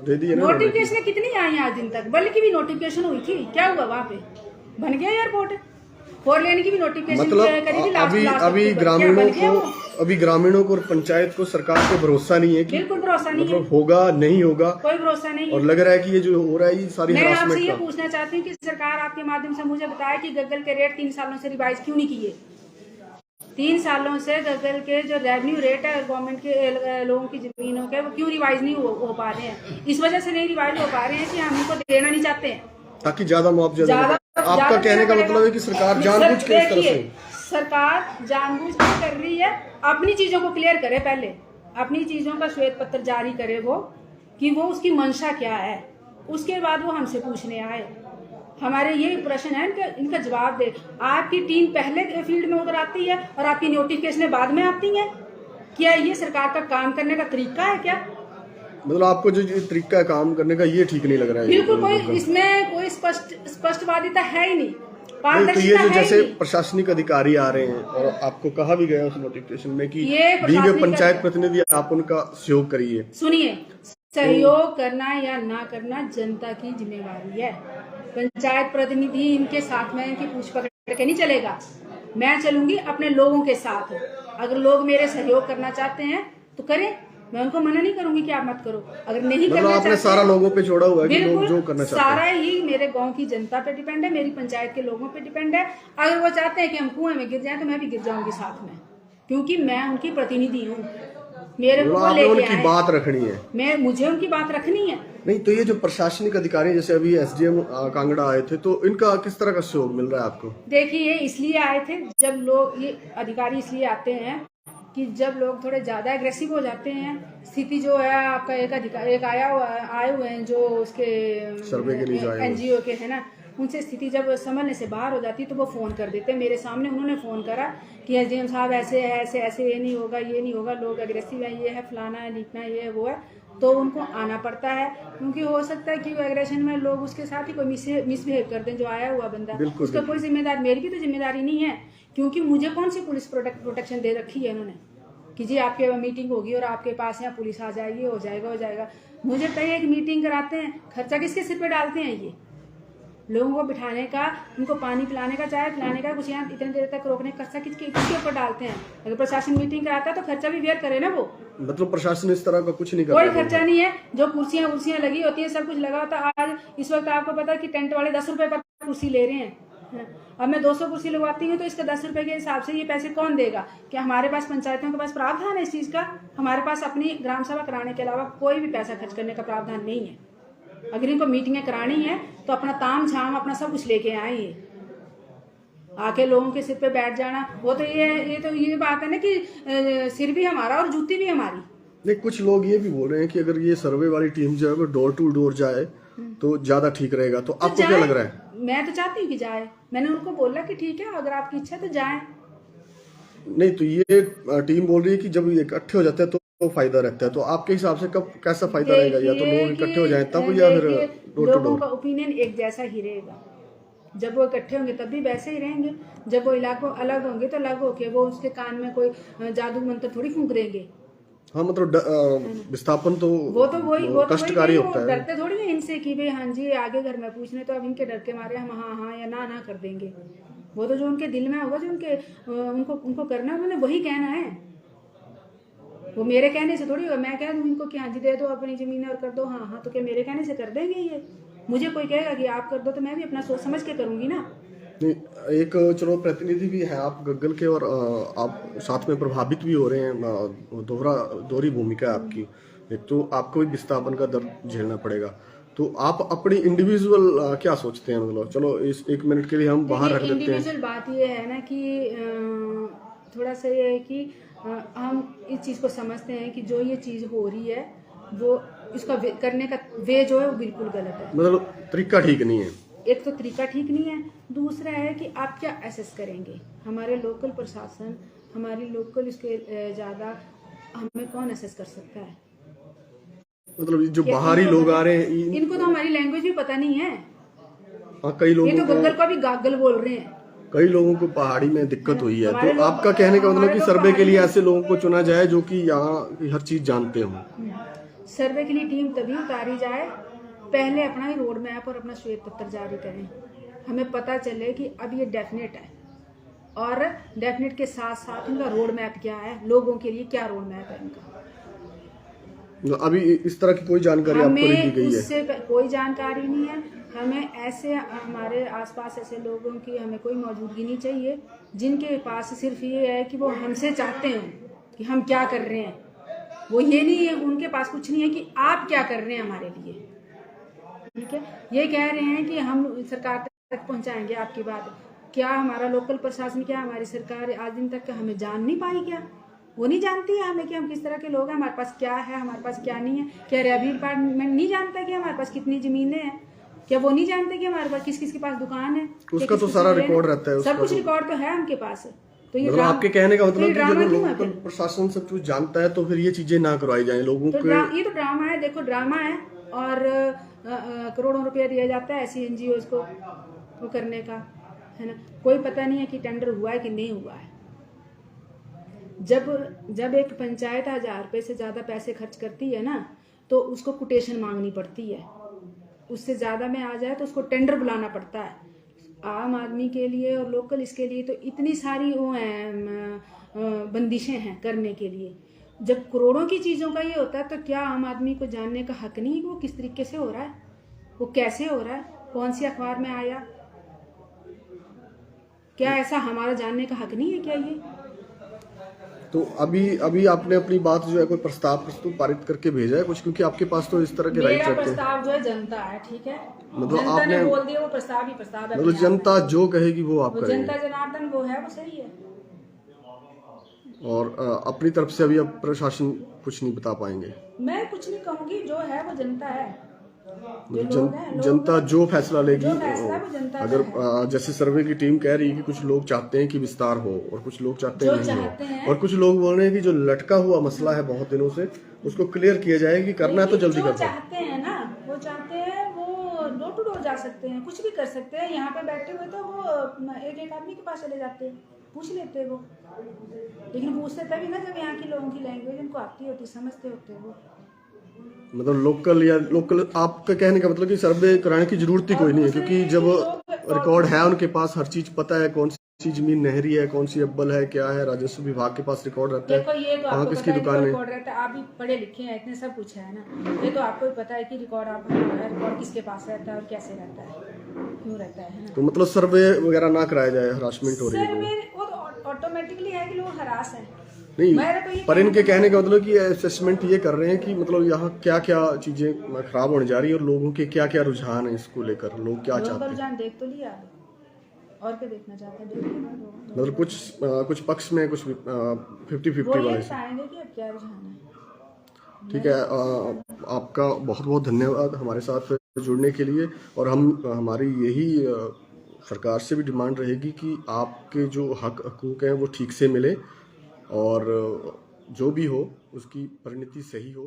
दे दिए ना।
नोटिफिकेशन कितनी आई आज दिन तक? बल्कि भी नोटिफिकेशन हुई थी, क्या हुआ वहाँ पे? बन गया एयरपोर्ट, 4 लेन की भी नोटिफिकेशन
मतलब अभी ग्रामीणों को अभी ग्रामीणों को और पंचायत को सरकार को भरोसा नहीं है कि
बिल्कुल भरोसा नहीं
मतलब
है,
होगा नहीं होगा,
कोई भरोसा नहीं
और
है।
लग रहा है कि ये जो हो रहा है ये सारी
मैं आपसे
हरासमेंट
ये
का।
पूछना चाहती हूँ कि सरकार आपके माध्यम से मुझे बताए कि गग्गल के रेट 3 सालों से रिवाइज क्यों नहीं किए? 3 सालों से गग्गल के जो रेवेन्यू रेट है गवर्नमेंट के लोगों की जमीनों के, वो क्यों रिवाइज नहीं हो पा रहे हैं? इस वजह से नहीं रिवाइज हो पा रहे हैं कि हम उनको देना नहीं चाहते हैं,
ताकि ज्यादा मुआवजा देना
ज्यादा
पड़े। आपका कहने का मतलब है कि सरकार जानबूझ के इस तरह से,
सरकार जानबूझ के कर रही है। अपनी चीजों को क्लियर करे, पहले अपनी चीजों का श्वेत पत्र जारी करे वो, कि वो उसकी मंशा क्या है, उसके बाद वो हमसे पूछने आए। हमारे ये प्रश्न है, इनका जवाब दे। आपकी टीम पहले फील्ड में उतर आती है और आपकी नोटिफिकेशन बाद में आती है। क्या ये सरकार का काम करने का तरीका है क्या?
मतलब आपको जो तरीका है काम करने का ये ठीक नहीं लग रहा है?
बिल्कुल कोई इसमें कोई स्पष्टवादिता है ही नहीं,
तो
पारदर्शिता
ये जो
है ही
जैसे
नहीं।
प्रशासनिक अधिकारी आ रहे हैं और आपको कहा भी गया उस नोटिफिकेशन में कि
ये
बीगे पंचायत प्रतिनिधि आप उनका सहयोग करिए।
सुनिए, सहयोग करना या ना करना जनता की जिम्मेवारी है। पंचायत प्रतिनिधि इनके साथ में इनकी पूछ पकड़ के नहीं चलेगा, मैं चलूंगी अपने लोगों के साथ। अगर लोग मेरे सहयोग करना चाहते हैं तो करें, मैं उनको मना नहीं करूंगी कि आप मत करो। अगर नहीं
मतलब
करना
आपने
चाहते
सारा लोगों पे छोड़ा हुआ है कि लोग जो
बिल्कुल
करना चाहते हैं।
सारा ही मेरे गांव की जनता पे डिपेंड है, मेरी पंचायत के लोगों पे डिपेंड है। अगर वो चाहते हैं कि हम कुएं में गिर जाएं तो मैं भी गिर जाऊंगी साथ में, क्योंकि मैं उनकी प्रतिनिधि हूँ। मेरे को
आपने
लेके
उनकी
आए,
बात रखनी है।
मुझे उनकी बात रखनी है।
नहीं तो ये जो प्रशासनिक अधिकारी जैसे अभी एसडीएम कांगड़ा आए थे, तो इनका किस तरह का सहयोग मिल रहा है आपको?
देखिए, ये इसलिए आए थे, जब लोग, ये अधिकारी इसलिए आते हैं कि जब लोग थोड़े ज्यादा एग्रेसिव हो जाते हैं, स्थिति जो है आपका एक आए हुए हैं जो उसके
सर्वे के लिए जो आए हुए हैं।
एनजीओ के है ना, उनसे स्थिति जब संभलने से बाहर हो जाती है तो वो फोन कर देते हैं। मेरे सामने उन्होंने फोन करा कि एसडीएम साहब ऐसे है, ऐसे ऐसे, ये नहीं होगा, ये नहीं होगा, लोग एग्रेसिव है, ये है, फलाना है, लीकना, ये है, वो है। तो उनको आना पड़ता है, क्योंकि हो सकता है कि वो एग्रेशन में लोग उसके साथ ही कोई मिसबिहेव कर दें, जो आया हुआ बंदा, उसका कोई जिम्मेदार, मेरी भी तो जिम्मेदारी नहीं है, क्योंकि मुझे कौन सी पुलिस प्रोटेक्शन दे रखी है इन्होंने कि जी आपके मीटिंग होगी और आपके पास यहाँ पुलिस आ जाएगी, हो जाएगा। मुझे पता है, एक मीटिंग कराते हैं, खर्चा किसके सिर पे डालते हैं? ये लोगों को बिठाने का, उनको पानी पिलाने का, चाय पिलाने का, कुछ यहाँ इतनी देर तक रोकने का खर्चा किसके ऊपर डालते हैं? अगर प्रशासन मीटिंग कराता है तो खर्चा भी बेयर करे ना वो।
मतलब प्रशासन इस तरह का कुछ नहीं करता?
कोई खर्चा नहीं है, जो कुर्सियां लगी होती है, सब कुछ लगा होता है। आज इस वक्त आपको पता है कि टेंट वाले 10 रुपए पर कुर्सी ले रहे हैं। अब मैं 200 कुर्सी लगवाती हूँ तो इसका 10 रुपए के हिसाब से ये पैसे कौन देगा? क्या हमारे पास, पंचायतों के पास प्रावधान है इस चीज का? हमारे पास अपनी ग्राम सभा कराने के अलावा कोई भी पैसा खर्च करने का प्रावधान नहीं है। अगर इनको मीटिंगें करानी है तो अपना ताम झाम अपना सब कुछ लेके आए, आके लोगों के सिर पे बैठ जाना, वो तो ये बात है ना कि सिर भी हमारा और जूती भी हमारी।
नहीं, कुछ लोग ये भी बोल रहे हैं कि अगर ये सर्वे वाली टीम जो है वो डोर टू डोर जाए तो ज्यादा ठीक रहेगा, तो आपको क्या लग रहा है?
मैं तो चाहती हूँ कि जाए, मैंने उनको बोला कि ठीक है, अगर आपकी इच्छा तो जाए।
नहीं तो ये टीम बोल रही है कि जब ये इकट्ठे हो जाते हैं तो फायदा रहता है, तो आपके हिसाब से कब कैसा फायदा रहेगा? या तो लोग इकट्ठे हो जाएं तब, या फिर डोर टू
लोगों का
डोर?
ओपिनियन एक जैसा ही रहेगा। जब वो इकट्ठे होंगे तब भी वैसे ही रहेंगे, जब वो इलाकों अलग होंगे तो अलग होके वो उसके कान में कोई जादू मंत्र थोड़ी फूंक देंगे।
हाँ, मतलब विस्थापन तो
वो तो वही
कष्टकारी होता है।
डरते थोड़ी है इनसे कि भाई हाँ जी आगे घर में पूछने, तो अब इनके डर के मारे हम हाँ या ना कर देंगे। वो तो जो उनके दिल में होगा, जो उनको करना है, उन्होंने वही कहना है। वो मेरे कहने से थोड़ी होगा, मैं कह दूं इनको कि हाँ जी दे दो अपनी जमीन और कर दो, हाँ, तो क्या मेरे कहने से कर देंगे ये? मुझे कोई कहेगा कि आप कर दो तो मैं भी अपना सोच समझ के करूंगी ना।
नहीं, एक चलो प्रतिनिधि भी है आप गग्गल के, और आप साथ में प्रभावित भी हो रहे हैं, दोहरी भूमिका है आपकी। एक तो आपको भी विस्थापन का दर्द झेलना पड़ेगा, तो आप अपनी इंडिविजुअल क्या सोचते हैं? मतलब चलो इस 1 मिनट के लिए हम बाहर रख देते हैं।
इंडिविजुअल बात ये है ना कि थोड़ा सा ये है कि हम इस चीज़ को समझते हैं कि जो ये चीज़ हो रही है वो इसका करने का वे जो है वो बिल्कुल गलत है।
मतलब तरीका ठीक नहीं है।
एक तो तरीका ठीक नहीं है, दूसरा है कि आप क्या असेस करेंगे। हमारे लोकल प्रशासन, हमारी लोकल इसके ज़्यादा हमें कौन असेस कर सकता है?
मतलब जो बाहरी लोग आ रहे हैं
इनको तो हमारी लैंग्वेज भी पता नहीं है।
हाँ, कई लोगों
ये तो गग्गल को भी गागल बोल रहे हैं।
कई लोगों को पहाड़ी में दिक्कत हुई है, तो आपका कहने का मतलब कि सर्वे के लिए ऐसे लोगों को चुना जाए जो कि यहाँ की हर चीज जानते हो।
सर्वे के लिए टीम तभी उतारी जाए, पहले अपना ही रोड मैप और अपना श्वेत पत्र जारी करें, हमें पता चले कि अब ये डेफिनेट है और डेफिनेट के साथ साथ उनका रोड मैप क्या है, लोगों के लिए क्या रोड मैप है उनका।
अभी इस तरह की कोई जानकारी आपको नहीं दी
हमें
गई है?
उससे कोई जानकारी नहीं है। हमें ऐसे हमारे आसपास ऐसे लोगों की हमें कोई मौजूदगी नहीं चाहिए जिनके पास सिर्फ ये है कि वो हमसे चाहते हैं कि हम क्या कर रहे हैं। वो ये नहीं है, उनके पास कुछ नहीं है कि आप क्या कर रहे हैं हमारे लिए। ठीक है, ये कह रहे हैं कि हम सरकार तक पहुंचाएंगे आपकी बात। क्या हमारा लोकल प्रशासन, क्या हमारी सरकार आज दिन तक हमें जान नहीं पाई? क्या वो नहीं जानती है हमें कि हम किस तरह के लोग हैं, हमारे पास क्या है, हमारे पास क्या नहीं है? क्या रेवेन्यू डिपार्टमेंट नहीं जानता कि हमारे पास कितनी जमीनें हैं? क्या वो नहीं जानते कि हमारे पास किस किस के पास दुकान है?
उसका तो सारा रिकॉर्ड रहता है,
सब कुछ रिकॉर्ड तो है उनके पास। तो ये
मतलब आपके कहने का मतलब कि
ड्रामा
जब
क्यों है
लोकल
फिर?
प्रशासन सब कुछ जानता है तो फिर ये चीजें ना करवाई जाए लोगों
तो
के।
ये तो ड्रामा है। देखो ड्रामा है और करोड़ों रुपया दिया जाता है ऐसी एनजीओ को वो करने का, है ना। कोई पता नहीं है कि टेंडर हुआ है कि नहीं हुआ है। जब एक पंचायत 1000 रुपये से ज्यादा पैसे खर्च करती है ना तो उसको कोटेशन मांगनी पड़ती है। उससे ज्यादा में आ जाए तो उसको टेंडर बुलाना पड़ता है। आम आदमी के लिए और लोकल इसके लिए तो इतनी सारी वो हैं बंदिशें हैं करने के लिए। जब करोड़ों की चीज़ों का ये होता है तो क्या आम आदमी को जानने का हक नहीं है कि वो किस तरीके से हो रहा है, वो कैसे हो रहा है, कौन सी अखबार में आया? क्या ऐसा हमारा जानने का हक नहीं है क्या ये?
तो अभी आपने अपनी बात जो है कोई प्रस्ताव पारित करके भेजा है कुछ? क्योंकि आपके पास तो इस तरह के राइट
मेरा
रहते हैं।
प्रस्ताव जो है जनता है, ठीक है।
मतलब
जनता
आपने
ने बोल दिया वो प्रस्ताव ही प्रस्ताव है।
मतलब जनता जो कहेगी वो आप
वो
करेंगे
जनता जनार्दन वो है, वो सही है।
और अपनी तरफ से अभी अब प्रशासन कुछ नहीं बता पाएंगे?
मैं कुछ नहीं कहूंगी, जो है वो जनता है।
जनता जो फैसला लेगी।
जो फैसला वो जनता
अगर
का है।
जैसे सर्वे की टीम कह रही है कि कुछ लोग चाहते हैं कि विस्तार हो और कुछ लोग चाहते
जो
नहीं
चाहते
हो,
हैं।
और कुछ लोग बोल रहे हैं कि जो लटका हुआ मसला है बहुत दिनों से उसको क्लियर किया जाए कि करना है तो जल्दी
जो
कर दो।
चाहते हैं ना, वो चाहते हैं वो डोर टू डोर जा सकते हैं, कुछ भी कर सकते हैं। यहाँ पे बैठे हुए तो वो एक आदमी के पास चले जाते हैं, पूछ लेते हैं वो। लेकिन पूछते तभी ना जब यहाँ की लोगों की लैंग्वेज उनको आती होती, समझते होते वो।
मतलब लोकल आपका कहने का मतलब कि सर्वे कराने की जरूरत ही कोई नहीं है, क्योंकि जब रिकॉर्ड है उनके पास, हर चीज पता है, कौन सी जमीन नहरी है, कौन सी अब्बल है, क्या है, राजस्व विभाग के पास रिकॉर्ड रहता
देखो ये
है
तो
कहाँ
आपको
किसकी
पता है
दुकान है।
रिकॉर्ड रहता है। आप भी पढ़े लिखे हैं, इतने सब कुछ है ना, ये तो आपको भी पता है कि रिकॉर्ड किसके पास रहता है और कैसे रहता है, क्यों रहता है ना।
तो मतलब सर्वे वगैरह ना कराया जाए, हरासमेंट हो रही है
सर
वो।
में वो तो ऑटोमेटिकली है कि लोग हरास हैं।
नहीं,
मेरा तो ये
पर इनके कहने का मतलब कि असेसमेंट ये कर रहे हैं कि मतलब यहाँ क्या क्या चीजें खराब होने जा रही है और लोगों के क्या क्या रुझान है इसको लेकर, लोग क्या
लोगों का
चाहते हैं।
रुझान देख तो लिया, और क्या देखना चाहते हैं, देखिए ना लोग।
मतलब कुछ पक्ष में, कुछ 50-50
वो ये
वाले से।
बताएंगे कि अब क्या रुझान है।
ठीक है, आपका बहुत बहुत धन्यवाद हमारे साथ जुड़ने के लिए। और हमारी यही सरकार से भी डिमांड रहेगी कि आपके जो हकूक हैं वो ठीक से मिले और जो भी हो उसकी परिणति सही हो।